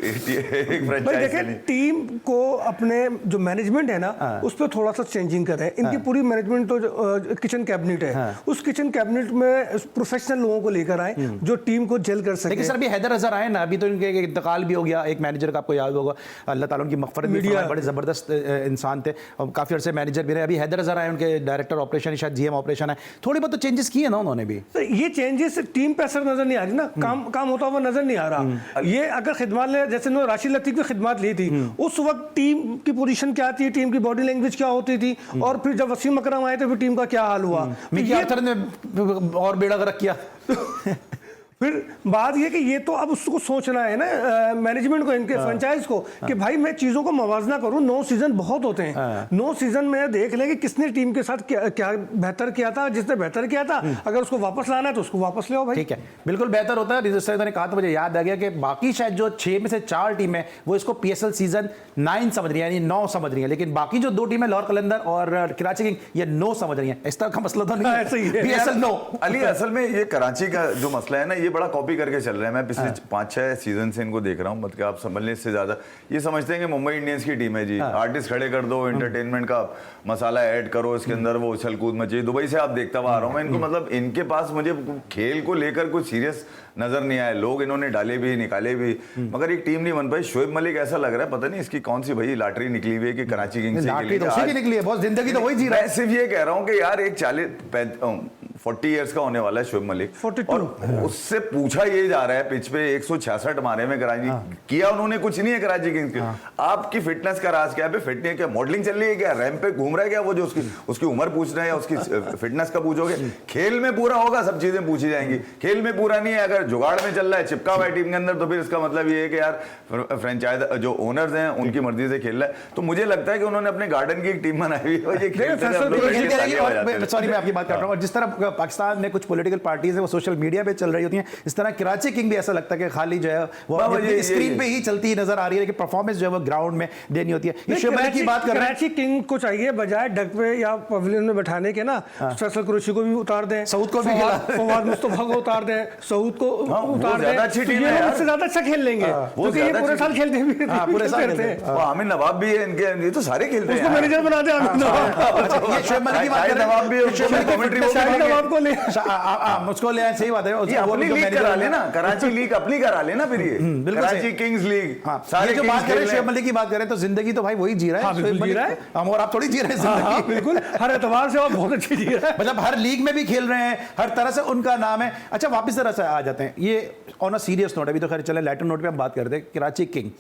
फ्रेंचाइज के लिए। टीम को अपने जो मैनेजमेंट है ना उस पर थोड़ा सा चेंजिंग करें। इनकी पूरी मैनेजमेंट तो किचन कैबिनेट है, उस किचन कैबिनेट में प्रोफेशनल लोगों को लेकर आए जो टीम को जेल कर सके। लेकिन सर अभी हैदर अजहर आए ना, अभी तो इनके इंतकाल भी हो गया एक मैनेजर का, आपको याद होगा, अल्लाह ताला उनकी मगफरत भी फरमाए, बड़े जबरदस्त इंसान थे और काफी अर्से मैनेजर भी रहे। अभी हैदर अजहर आए, उनके डायरेक्टर ऑपरेशन, शायद जीएम ऑपरेशन है, थोड़ी बहुत तो चेंजेस किए ना उन्होंने भी। तो ये चेंजेस टीम पे असर नजर नहीं आ रही ना, काम होता हुआ नजर नहीं आ रहा। ये अगर खिदमत ले, जैसे उन्होंने राशिद लतीफ की खिदमत ली थी, उस वक्त टीम की पोजीशन क्या थी, टीम की बॉडी लैंग्वेज क्या होती थी, और फिर जब वसीम अकरम आए तो फिर टीम का क्या हाल हुआ। मिकी आर्थर ने और बेड़ा गर्क किया। फिर बात ये कि ये तो अब उसको सोचना है ना मैनेजमेंट को, इनके फ्रेंचाइज को, कि भाई मैं चीज़ों को मवाजना करूं। 9 सीजन बहुत होते हैं, 9 सीजन में देख लें कि किसने टीम के साथ क्या बेहतर किया था। जिसने बेहतर किया था अगर उसको वापस लाना है तो उसको वापस ले आओ भाई। ठीक है, बिल्कुल बेहतर होता है। रिजर्व ने कहा तो मुझे याद आ गया कि बाकी शायद जो 6 में से 4 टीमें वो इसको PSL सीजन 9 समझ रही है, यानी 9 समझ रही है, लेकिन बाकी जो 2 टीमें लाहौर कलंदर और कराची किंग ये 9 समझ रही है। इस तरह का मसला तो नहीं है, PSL 9। अली असल में ये कराची का जो मसला है ना, ये बड़ा कॉपी करके चल रहे हैं। मैं पिछले 5-6 सीजन से इनको देख रहा हूँ, मतलब आप समझने से ज्यादा ये समझते हैं कि मुंबई इंडियंस की टीम है जी, आर्टिस्ट खड़े कर दो, एंटरटेनमेंट का मसाला ऐड करो, इसके अंदर वो उछल कूद मची। दुबई से आप देखता हुआ आ रहा हूँ मैं इनको, मतलब इनके पास मुझे खेल को लेकर कुछ सीरियस नजर नहीं आया। लोग इन्होंने डाले भी, निकाले भी, मगर एक टीम नहीं बन पाई। शोएब मलिक ऐसा लग रहा है पता नहीं इसकी कौन सी भाई लॉटरी निकली हुई है कि कराची किंग्स निकली है, बहुत जिंदगी तो वही जी रहा है। मैं सिर्फ ये कह रहा हूँ कि यार एक 40 इयर्स का होने वाला है शुभ मलिक 42 और उससे पूछा ये जा रहा है पिच पे 166 मारे में कराची किया उन्होंने कुछ नहीं है कराची किंग्स के। आपकी फिटनेस का राज क्या है? फिट नहीं है क्या? मॉडलिंग चल रही है क्या? रैंप पे घूम रहा है क्या? वो जो उसकी उम्र पूछ रहे हैं, उसकी फिटनेस का पूछोगे? खेल में पूरा होगा, सब चीजें पूछी जाएंगी। खेल में पूरा नहीं है, अगर जुगाड़ में चल रहा है, चिपका हुआ है टीम के अंदर, तो फिर इसका मतलब ये है कि यार फ्रेंचाइज जो ओनर्स हैं उनकी मर्जी से खेल रहा है। तो मुझे लगता है कि उन्होंने अपने गार्डन की एक टीम बनाई हुई है, ये खेलते हैं, हम लोग खेलते आगे रहेंगे। आ जाते हैं। और सॉरी मैं आपकी बात कर रहा हूँ, और जिस तरह पाकिस्तान में कुछ पॉलिटिकल पार्टीज है वो सोशल मीडिया पे चल रही होती हैं, इस तरह कराची किंग भी ऐसा लगता है कि खाली जो है वो स्क्रीन पे ही चलती नजर आ रही है, लेकिन परफॉर्मेंस जो है वो ग्राउंड में देनी होती है। ये शुभ की बात कर रहे हैं, कराची किंग को चाहिए बजाय डक पे या पवेलियन में बैठाने के ना फैसल कुरैशी को भी उतार दें, सऊद को भी फवाद मुस्तफा को उतार दें, सऊद को उतार ज्यादा दें, अच्छी तो टीम ये है लोग यार। उससे ज्यादा अच्छा खेल लेंगे क्योंकि ये पूरे साल खेलते भी पूरे साल खेलते हैं। वो आमिर नवाब भी है इनके, ये तो सारे खेलते हैं उसको यार। मैनेजर बना दे आमिर नवाब। अच्छा, ये शुभ मलिक की बात कर रहे हैं, नवाब भी है, शुभ मलिक की कमेंट्री fitness वो शाहिद करेंगे। नवाब को ले मुझको ले आए, सही बात है, ये वो अपनी भी लीग मैनेजर करा है। लेना, कराची लीग अपनी करा लेना फिर ये बिल्कुल कराची सही। किंग्स लीग हाँ, सारे ये जो किंग्स बात कर रहे हैं खेल शुभ मलिक की बात करें तो जिंदगी तो भाई वही जी रहा है। हाँ, बिल्कुल शुएब जी मलिक, रहा है। हम और आप थोड़ी जी रहे हैं हाँ, जिंदगी। बिल्कुल हर एतबार से वो बहुत अच्छी जी रहा है। मतलब हर लीग में भी खेल रहे हैं, हर तरह से उनका नाम है। अच्छा, वापस तरह से आ जाते हैं, ये ऑन अ सीरियस नोट, अभी तो खैर चले लाइटर नोट पे हम बात करते हैं। कराची किंग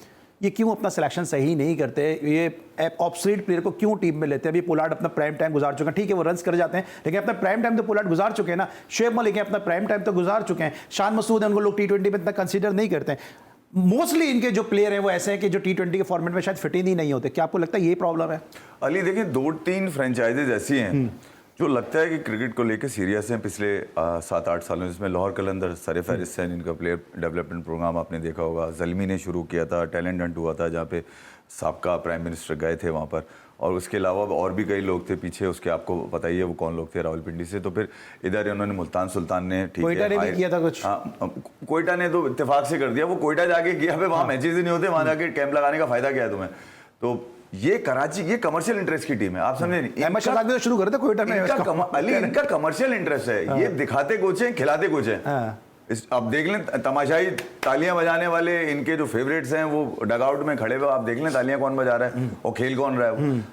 ये क्यों अपना सिलेक्शन सही नहीं करते? ये ऑब्सोलीट प्लेयर को क्यों टीम में लेते हैं? अभी पोलार्ड अपना प्राइम टाइम गुजार चुके हैं, ठीक है वो रन्स कर जाते हैं, लेकिन अपना प्राइम टाइम तो पोलार्ड गुजार चुके हैं ना। शुएब मलिक अपना प्राइम टाइम तो गुजार चुके हैं। शान मसूद है, उनको लोग T20 में इतना कंसीडर नहीं करते हैं। मोस्टली इनके जो प्लेयर हैं वो ऐसे हैं कि जो T20 के फॉर्मेट में शायद फिट ही नहीं होते। क्या आपको लगता है ये प्रॉब्लम है? अली देखिए, 2-3 फ्रेंचाइजेज ऐसी हैं जो लगता है कि क्रिकेट को लेकर सीरियस हैं पिछले 7-8 सालों, जिसमें लाहौर कलंदर सर फहरिस्त हैं, इनका प्लेयर डेवलपमेंट प्रोग्राम आपने देखा होगा। ज़ल्मी ने शुरू किया था, टैलेंट हंट हुआ था, जहाँ पे साबका प्राइम मिनिस्टर गए थे वहाँ पर, और उसके अलावा और भी कई लोग थे पीछे उसके, आपको पता ही है वो कौन लोग थे, रावलपिंडी से। तो फिर इधर उन्होंने मुल्तान सुल्तान ने, ठीक कोयटा ने भी किया था कुछ। हाँ, कोयटा ने तो इत्तेफाक से कर दिया, वो कोयटा जाके किया, वहाँ मैचेज ही नहीं होते, वहाँ जाके कैंप लगाने का फायदा क्या है तुम्हें? तो ये कराची, ये कमर्शियल इंटरेस्ट की टीम है, आप समझे नहीं? अहमद शहजाद भी तो शुरू करे थे कोयटा में। इनका कमर्शियल इंटरेस्ट है, ये दिखाते कुछ हैं, खिलाते कुछ हैं। अब देख लें तमाशाई तालियां बजाने वाले इनके जो फेवरेट्स हैं वो डगआउट में खड़े हुए, आप देख लें तालियां कौन बजा रहा है और खेल कौन रहा है।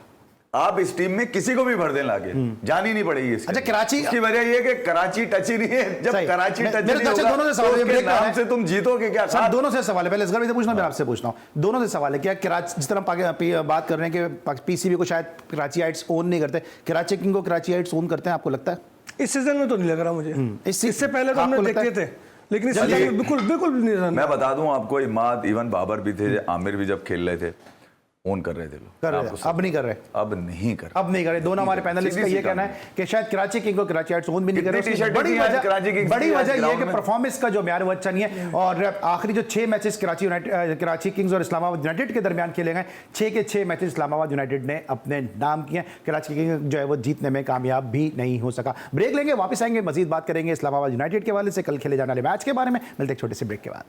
आप इस टीम में किसी को भी भर दें लाके, जानी नहीं पड़ेगी इसके। अच्छा, कराची की वजह ये कि कराची टच ही नहीं है। जब कराची टच नहीं होगा दोनों से तो सवाल उसके नाम से तुम जीतोगे क्या? सर दोनों से सवाल है, पहले इसका भी तो पूछना, मैं आपसे पूछता हूँ। दोनों से सवाल है, क्या कराची, जिस तरह बात कर रहे हैं कि पीसीबी को शायद कराचीआइट्स ओन नहीं करते, कराची किंग को कराचीआइट्स ओन करते हैं, आपको लगता है? इस सीजन में तो नहीं लग रहा मुझे, इससे पहले तो आपको हमने लगता है? देखते थे, लेकिन इस सीजन में बिल्कुल बिल्कुल भी नहीं। मैं बता दूं आपको, इमाद, इवन बाबर भी थे, आमिर भी जब खेल रहे थे ओन कर रहे थे लोग, कर रहे, अब नहीं कर रहे, अब नहीं कर अब नहीं कर रहे। दोनों हमारे पैनलिस्ट का ये कहना है कि शायद कराची किंग को कराचीआइट्स ओन भी नहीं कर रहे। बड़ी वजह ये है कि परफॉर्मेंस का जो म्यार वो अच्छा नहीं है। और आखिरी जो 6 मैचेस कराची किंग्स और इस्लामाबाद यूनाइटेड के दरमियान खेले गए, 6 के 6 मैचेस इस्लामाबाद यूनाइटेड ने अपने नाम किए। कराची किंग जो है वो जीतने में कामयाब भी नहीं हो सका। ब्रेक लेंगे, वापस आएंगे, मजीद बात करेंगे इस्लामाबाद यूनाइटेड के हवाले से, कल खेले जाने वाले मैच के बारे में। मिलते एक छोटे से ब्रेक के बाद।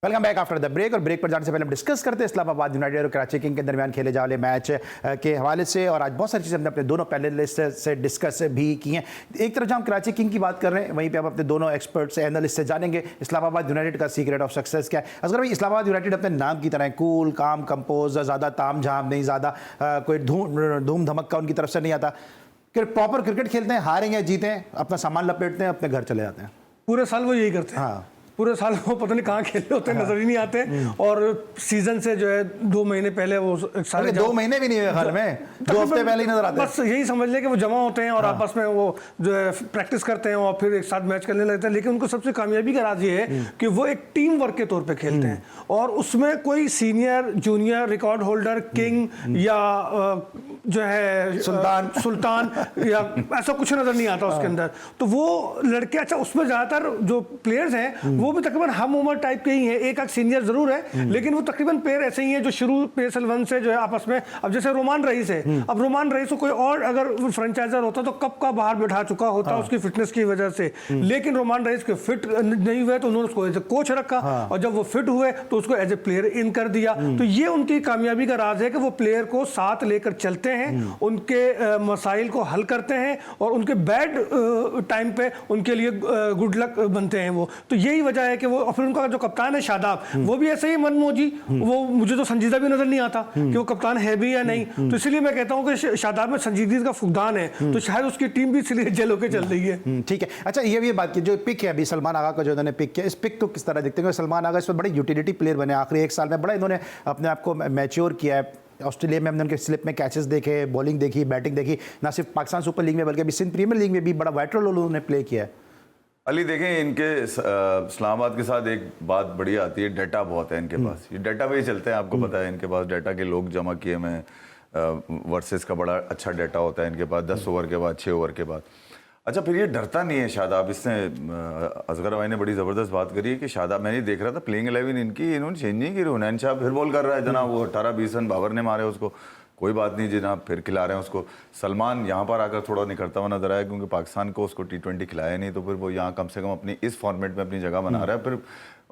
Welcome back after the break. और ब्रेक पर जाने से पहले हम डिस्कस करते हैं इस्लामाबाद यूनाइटेड और कराची किंग के दरमियान खेले जाने वाले मैच के हवाले से। और आज बहुत सारी चीज़ें हमने अपने दोनों पैनलिस्ट से डिस्कस भी की हैं। एक तरफ जहाँ हम कराची किंग की बात कर रहे हैं, वहीं पे हम अपने दोनों एक्सपर्ट से, एनालिस्ट से जानेंगे इस्लामाबाद यूनाइटेड का सीक्रेट ऑफ सक्सेस क्या है। अगर भाई इस्लामाबाद यूनाइटेड अपने नाम की तरह कूल, काम, कंपोज, ज़्यादा ताम झाम नहीं, ज़्यादा कोई धूम धमक का उनकी तरफ से नहीं आता, कि प्रॉपर क्रिकेट खेलते हैं, हारेंगे या जीतें, अपना सामान लपेटते हैं, अपने घर चले जाते हैं। पूरे साल वो यही करते हैं। हाँ, पूरे साल वो पता नहीं कहाँ खेले होते हैं, नजर ही नहीं आते। और सीजन से जो है 2 महीने पहले वो सारे 2 महीने भी नहीं हुए हाल में, 2 हफ्ते पहले ही नजर आते हैं। बस यही समझ ले कि वो जमा होते हैं और आपस में वो जो है प्रैक्टिस करते हैं और फिर एक साथ मैच करने लगते हैं। लेकिन उनको सबसे कामयाबी का राज ये है कि वो एक टीम वर्क के तौर पे खेलते हैं और उसमें कोई senior, junior, record holder, king या जो है सुल्तान या ऐसा कुछ नजर नहीं आता उसके अंदर। तो वो लड़के, अच्छा उसमें ज्यादातर जो प्लेयर्स हैं वो वो भी तकरीबन हम उम्र टाइप के ही हैं, एक सीनियर जरूर है, लेकिन वो तकरीबन पेयर ऐसे ही हैं जो शुरू PSL 1 से जो है आपस में, अब जैसे रोमान रईस है, अब रोमान रईस को कोई और अगर फ्रेंचाइजर होता तो कब का बाहर बैठा चुका होता उसकी फिटनेस की वजह से, लेकिन रोमान रईस के फिट नहीं हुए तो उन्होंने उसको एज ए कोच रखा, और जब वो फिट हुए तो उसको एज ए प्लेयर इन कर दिया। तो ये उनकी कामयाबी का राज है कि वो प्लेयर को साथ लेकर चलते हैं, उनके मसाइल को हल करते हैं, और उनके बैड टाइम पे उनके लिए गुड लक बनते हैं वो। तो यही वजह है कि वो, फिर उनका जो कप्तान है शादाब, वो भी ऐसे ही मनमोजी, वो मुझे तो संजीदा भी नजर नहीं आता कि वो कप्तान है भी या नहीं। तो इसलिए मैं कहता हूं कि शादाब में संजीदगी का फुकदान है, तो शायद उसकी टीम भी इसलिए जेल होकर चल रही है। ठीक है। अच्छा, ये भी बात की जो पिक है अभी सलमान आगा का जो इन्होंने पिक किया, इस पिक को किस तरह देखते हैं? सलमान आगा इस पर बड़े यूटिलिटी प्लेयर बने, आखिरी एक साल में बड़ा इन्होंने अपने आप को मैच्योर किया है। ऑस्ट्रेलिया में हमने उनके स्लिप में कैचेस देखे, बॉलिंग देखी, बैटिंग देखी, ना सिर्फ पाकिस्तान सुपर लीग में बल्कि अभी सिंध प्रीमियर लीग में भी बड़ा वाइटल रोल उन्होंने प्ले किया है। अली देखें, इनके इस्लामाबाद के साथ एक बात बड़ी आती है, डाटा बहुत है इनके पास, ये डाटा पे ही चलते हैं, आपको पता है इनके पास डाटा के लोग जमा किए में वर्सेस का बड़ा अच्छा डाटा होता है इनके पास, 10 ओवर के बाद, 6 ओवर के बाद। अच्छा, फिर ये डरता नहीं है शादाब, इसने असगर भाई ने बड़ी ज़बरदस्त बात करी है कि शादाब, मैंने देख रहा था प्लेइंग 11 इनकी, इन्होंने चेंज नहीं की, हुनैन शाह फिर बॉल कर रहा है जनाब, वो 18-20 रन बाबर ने मारे उसको, कोई बात नहीं जनाब, फिर खिला रहे हैं उसको। सलमान यहाँ पर आकर थोड़ा निखरता हुआ नजर आया, क्योंकि पाकिस्तान को उसको T20 खिलाया नहीं, तो फिर वो यहाँ कम से कम अपनी इस फॉर्मेट में अपनी जगह बना रहा है। फिर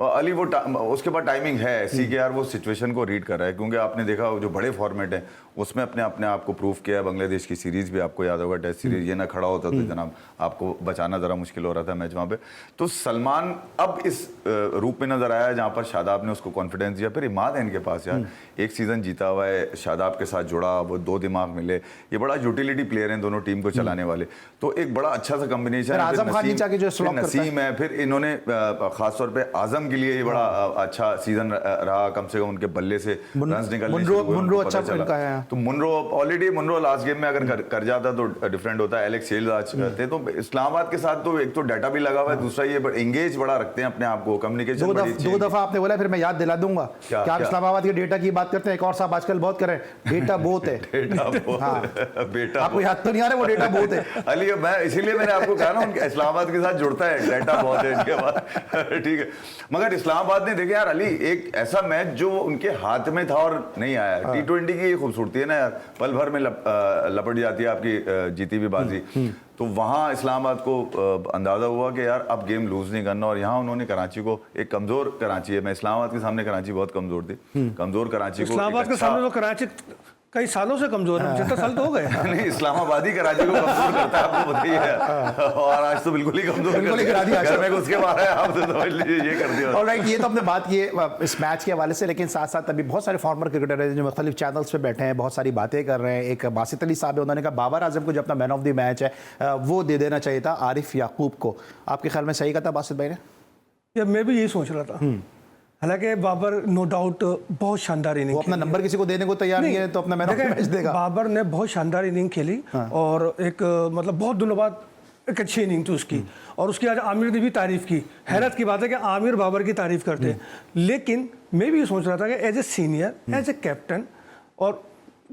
अली वो उसके बाद टाइमिंग है, CKR वो सिचुएशन को रीड कर रहा है, क्योंकि आपने देखा जो बड़े फॉर्मेट है उसमें अपने आप को प्रूव किया है। बांग्लादेश की सीरीज भी आपको याद होगा, टेस्ट सीरीज, ये ना खड़ा होता तो जनाब आपको बचाना ज़रा मुश्किल हो रहा था मैच वहाँ पे। तो सलमान अब इस रूप में नजर आया जहाँ पर शादाब ने उसको कॉन्फिडेंस दिया। फिर इमाद है इनके पास यार, एक सीज़न जीता हुआ है, शादाब के साथ जुड़ा, वो 2 दिमाग मिले, ये बड़ा यूटिलिटी प्लेयर हैं दोनों टीम को चलाने वाले, तो एक बड़ा अच्छा सा कॉम्बिनेशन है। आजम खान नीचे आके जो स्लॉप करता है, नसीम है, फिर इन्होंने खासतौर पे आजम के लिए ये बड़ा अच्छा सीजन रहा, कम से कम उनके बल्ले से रन्स निकलने मुनरो अच्छा इनका है। तो मुनरो लास्ट गेम में अगर कर जाता तो डिफरेंट होता है। एलेक्स हेल्स आज करते, तो इस्लामाबाद के साथ तो एक तो डाटा भी लगा हुआ है, दूसरा ये एंगेज बड़ा रखते हैं अपने आप को, कम्युनिकेशन 2 दफा आपने बोला, फिर मैं याद दिला दूंगा कि आप इस्लामाबाद के डेटा की बात करते हैं। एक और साहब आजकल बहुत करें, डेटा बहुत है, बेटा आपको याद तो नहीं आ रहा, वो डेटा बहुत है अली, मैं इसीलिए मैंने आपको कहा ना उनके इस्लामाबाद के साथ जुड़ता है, डाटा बहुत है इनके पास ठीक है। मगर इस्लामाबाद ने देखे यार अली, एक ऐसा मैच जो उनके हाथ में था और नहीं आया। T20 की खूबसूरती है ना यार, पल भर में लपट जाती है आपकी जीती हुई बाजी। तो वहाँ इस्लामाबाद को अंदाजा हुआ कि यार अब गेम लूज नहीं करना, और यहाँ उन्होंने कराची को, एक कमजोर कराची है, मैं इस्लामाबाद के सामने कराची बहुत कमजोर थी, कमजोर कराची को, इस्लामाबाद के सामने तो कराची कई सालों से कमजोर है, 75 साल तो हो गए नहीं, इस्लामाबाद ही कराची को कमजोर करता है, आपको बताइए, और आज तो बिल्कुल ही कमजोर करने को उसके मारा है, आप तो समझ लीजिए ये कर दिया। ऑलराइट, ये तो हमने बात की है इस मैच के हवाले से, लेकिन साथ साथ अभी बहुत सारे फॉर्मर क्रिकेटर हैं जो मुख्तलिफ चैनल्स पे बैठे हैं, बहुत सारी बातें कर रहे हैं। एक बासित अली साहब है, उन्होंने कहा बाबर आजम को जो अपना मैन ऑफ द मैच है वो दे देना चाहिए था आरिफ याकूब को। आपके ख्याल में सही कहा था बासित भाई ने? मैं भी यही सोच रहा था, हालांकि बाबर नो डाउट बहुत शानदार इनिंग, वो अपना नंबर किसी को देने को तैयार नहीं है तो अपना मैन ऑफ द मैच देगा। बाबर ने बहुत शानदार इनिंग खेली, और एक मतलब बहुत दिनों बाद एक अच्छी इनिंग थी उसकी, और उसकी आज आमिर ने भी तारीफ की। हैरत की बात है कि आमिर बाबर की तारीफ करते हैं, लेकिन मैं भी ये सोच रहा था कि as a senior, as a captain, और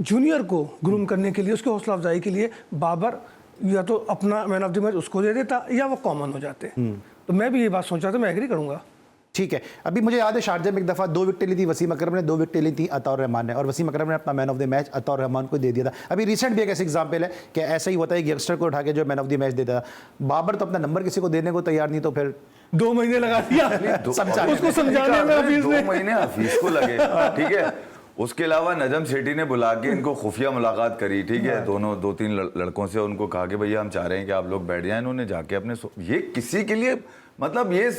जूनियर को ग्रूम करने के लिए, उसकी हौसला अफजाई के लिए बाबर या तो अपना मैन ऑफ द मैच उसको दे देता या वो कॉमन हो जाते। तो मैं भी ये बात सोच रहा था, मैं एग्री करूंगा। ठीक है, अभी मुझे याद है शारजा में एक दफ़ा 2 विकेटें ली थी वसीम अकरम ने, 2 विकेटें ली थी अताउर रहमान ने, और वसीम अकरम ने अपना man of the match Ataur Rahman को दे दिया था। अभी रिसेंट भी एक ऐसे एग्जांपल है कि ऐसा ही होता है, एक यंगस्टर को उठा के जो मैन ऑफ द मैच देता था। बाबर तो अपना नंबर किसी को देने को तैयार नहीं, तो फिर 2 महीने लगा दिया उसको समझाने में, 2 महीने हफीज को लगे, ठीक है। उसके अलावा नजम सेठी ने बुला के इनको खुफिया मुलाकात करी, ठीक है, दोनों 2-3 लड़कों से, उनको कहा कि भैया हम चाह रहे हैं कि आप लोग बैठ जाएं। इन्होंने जाके अपने ये किसी के लिए मतलब ये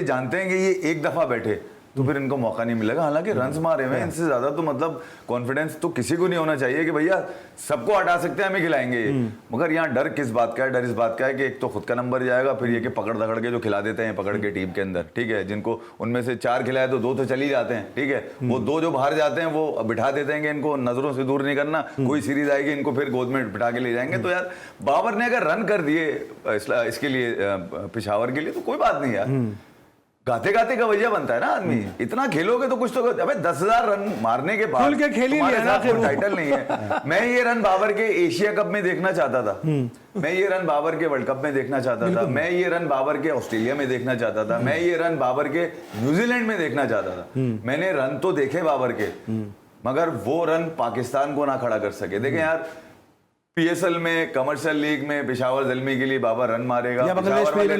जानते हैं कि ये एक दफा बैठे तो फिर इनको मौका नहीं मिलेगा। हालांकि रन्स मारे हुए, इनसे ज्यादा तो मतलब कॉन्फिडेंस तो किसी को नहीं होना चाहिए कि भैया सबको हटा सकते हैं, हमें खिलाएंगे ये। मगर यहाँ डर किस बात का है? डर इस बात का है कि एक तो खुद का नंबर जाएगा, फिर ये कि पकड़ दकड़ के जो खिला देते हैं पकड़ के टीम के अंदर, ठीक है, जिनको उनमें से 4 खिलाए तो 2 तो चल ही जाते हैं, ठीक है, वो 2 जो बाहर जाते हैं वो बिठा देते हैं कि इनको नजरों से दूर नहीं करना, कोई सीरीज आएगी इनको फिर गोद में बिठा के ले जाएंगे। तो यार बाबर ने अगर रन कर दिए इसके लिए, पिशावर के लिए, तो कोई बात नहीं यार, गाते गाते गवैया बनता है ना आदमी। इतना खेलोगे तो कुछ तो, अबे 10,000 रन मारने के बाद खुल के खेल ही तुम्हारे लिया ना साथ कोई टाइटल नहीं है। मैं ये रन बाबर के एशिया कप में देखना चाहता था, मैं ये रन बाबर के वर्ल्ड कप में देखना चाहता था, मैं ये रन बाबर के ऑस्ट्रेलिया में देखना चाहता था, मैं ये रन बाबर के न्यूजीलैंड में देखना चाहता था। मैंने रन तो देखे बाबर के, मगर वो रन पाकिस्तान को ना खड़ा कर सके। देखें यार, पीएसएल में, कमर्शियल लीग में पेशावर ज़ल्मी के लिए बाबर रन मारेगा, पेशावर वाले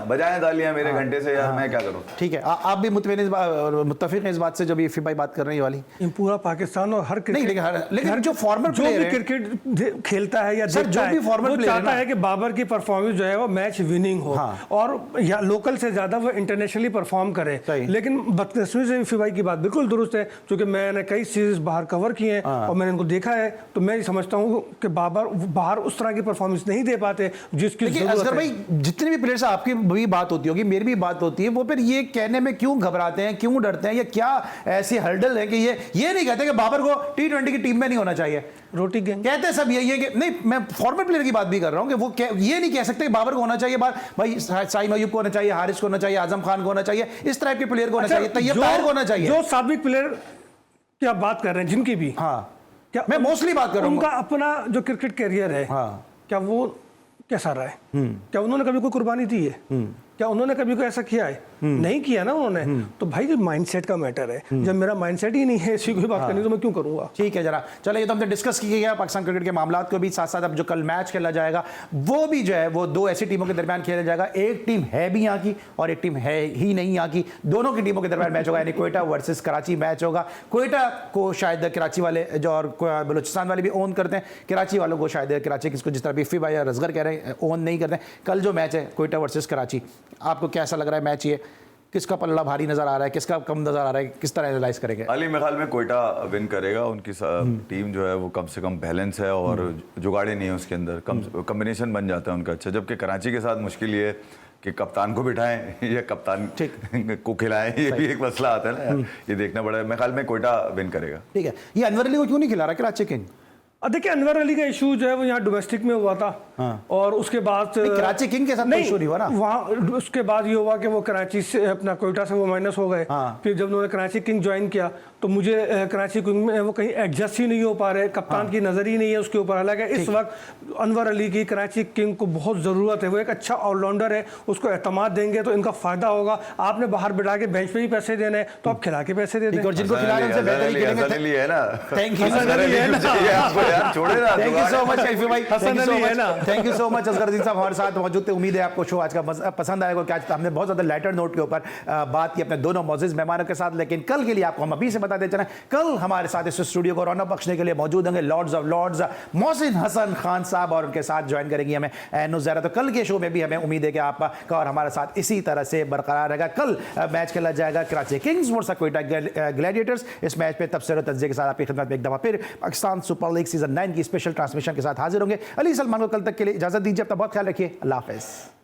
बजाएं तालियां मेरे घंटे से यार, मैं क्या करूं। ठीक है, आप भी मुत्तफिक हैं इस बात से जब ये भाई बात कर रही है वाली? ये पूरा पाकिस्तान और हर नहीं, लेकिन जो फॉर्मर जो भी क्रिकेट खेलता है या देखता है, वो चाहता है कि बाबर की परफॉर्मेंस जो है वो मैच विनिंग हो, और या लोकल से ज्यादा वो इंटरनेशनली परफॉर्म करे। लेकिन बदकिस्मती से इफ़ी भाई की बात बिल्कुल दुरुस्त है, क्योंकि मैंने कई सीरीज बाहर कवर किए हैं और मैंने इनको देखा है, तो मैं समझता हूँ कि बाबर बाहर उस तरह की परफॉर्मेंस नहीं दे पाते जिसकी जरूरत है। असगर भाई, जितने भी प्लेयर्स, आपकी भी बात होती होगी, मेरी भी बात होती है, वो फिर ये कहने में क्यों घबराते हैं, क्यों डरते हैं, या क्या ऐसी हर्डल है कि ये नहीं कहते कि बाबर को T20 की टीम में नहीं होना चाहिए? रोटी गेंद कहते हैं सब ये कि नहीं, मैं फॉरवर्ड प्लेयर की बात भी कर रहा हूं कि वो ये नहीं कह सकते कि बाबर को होना चाहिए भाई, साइम अयूब को होना चाहिए, हारिस को होना चाहिए, आजम खान को होना चाहिए, इस टाइप के प्लेयर को होना चाहिए, तैयब ताहिर को होना चाहिए। जो साबिक प्लेयर की आप बात कर रहे हैं, जिनकी भी, हाँ, क्या मैं मोस्टली बात कर रहा हूं, उनका अपना जो क्रिकेट कैरियर है, हाँ, क्या वो कैसा रहा है? क्या उन्होंने कभी कोई कुर्बानी दी है? क्या उन्होंने कभी कोई ऐसा किया है? नहीं किया ना उन्होंने। तो भाई जो माइंडसेट का मैटर है, जब मेरा माइंडसेट ही नहीं है ऐसी कोई बात करनी, तो मैं क्यों करूंगा? ठीक है, जरा चलो, ये तो हमने डिस्कस किया पाकिस्तान क्रिकेट के मामला को भी, साथ साथ अब जो कल मैच खेला जाएगा वो भी जो है वो दो ऐसी टीमों के दरमियान खेला जाएगा। एक टीम है भी यहाँ की और एक टीम है ही नहीं यहाँ की, दोनों की टीमों के दरमियान मैच होगा, यानी क्वेटा वर्सेस कराची मैच होगा। क्वेटा को शायद कराची वाले जो और बलूचिस्तान वाले भी ओन करते हैं, कराची वालों को शायद कराची किसको, जिस तरह बिफ़ी भाई और असगर कह रहे हैं, ओन नहीं करते हैं। कल जो मैच है क्वेटा वर्सेस कराची, आपको कैसा लग रहा है मैच? ये किसका पल्ला भारी नजर आ रहा है, किसका कम नजर आ रहा है, किस तरह एनालाइज करेंगे? अली, मेरे ख्याल में क्वेटा विन करेगा। उनकी टीम जो है वो कम से कम बैलेंस है और जुगाड़े नहीं है उसके अंदर, कम्बिनेशन बन जाता है उनका अच्छा। जबकि कराची के साथ मुश्किल ये है कि कप्तान को बिठाएं या कप्तान को खिलाएं, ये भी एक मसला आता है ना, ये देखना पड़ा है। मेरे ख्याल में क्वेटा विन करेगा। ठीक है, ये अनवर अली को क्यों नहीं खिला रहा कराची किंग? देखिए, अनवर अली का इशू जो है वो यहाँ डोमेस्टिक में हुआ था, और उसके बाद कराची किंग के साथ इशू नहीं हुआ ना वहाँ। उसके बाद ये हुआ कि वो कराची से अपना क्वेटा से वो माइनस हो गए। फिर जब उन्होंने कराची किंग ज्वाइन किया तो मुझे कराची किंग में वो कहीं एडजस्ट ही नहीं हो पा रहे, कप्तान की नज़र ही नहीं है उसके ऊपर। हालांकि इस वक्त अनवर अली की कराची किंग को बहुत ज़रूरत है, वो एक अच्छा ऑलराउंडर है, उसको एतमाद देंगे तो इनका फ़ायदा होगा। आपने बाहर बिठा के बेंच पे ही पैसे देने हैं तो आप खिला के पैसे दे दें, और जिनको खिला उनसे बेहतर ही खेलेंगे। थैंक यू सो मच असगरुद्दीन साहब हमारे साथ मौजूद थे। उम्मीद है आपको शो आज का पसंद आएगा, क्या हमने बहुत ज़्यादा लाइटर नोट के ऊपर बात की अपने दोनों मौजूद मेहमानों के साथ। लेकिन कल के लिए आपको हम अभी से बता देते हैं, कल हमारे साथ इस स्टूडियो को रौनक बख्शने के लिए मौजूद होंगे lords of lords Mohsin Hasan Khan sahab, और उनके साथ ज्वाइन करेंगी हमें नुज़ैरा। तो कल के शो में भी हमें उम्मीद है कि आपका और हमारे साथ इसी तरह से बरकरार रहेगा। कल मैच खेला जाएगा Karachi Kings versus Quetta Gladiators. इस मैच पे तफसीर और तज्ज़िये के साथ आपकी खिदमत में एक दफ़ा फिर पाकिस्तान सुपर लीग सीजन 9 की स्पेशल ट्रांसमिशन के साथ हाजिर होंगे। अली सलमान को कल तक के लिए इजाज़त दीजिए, अपना बहुत ख्याल रखिए, अल्लाह हाफ़िज़।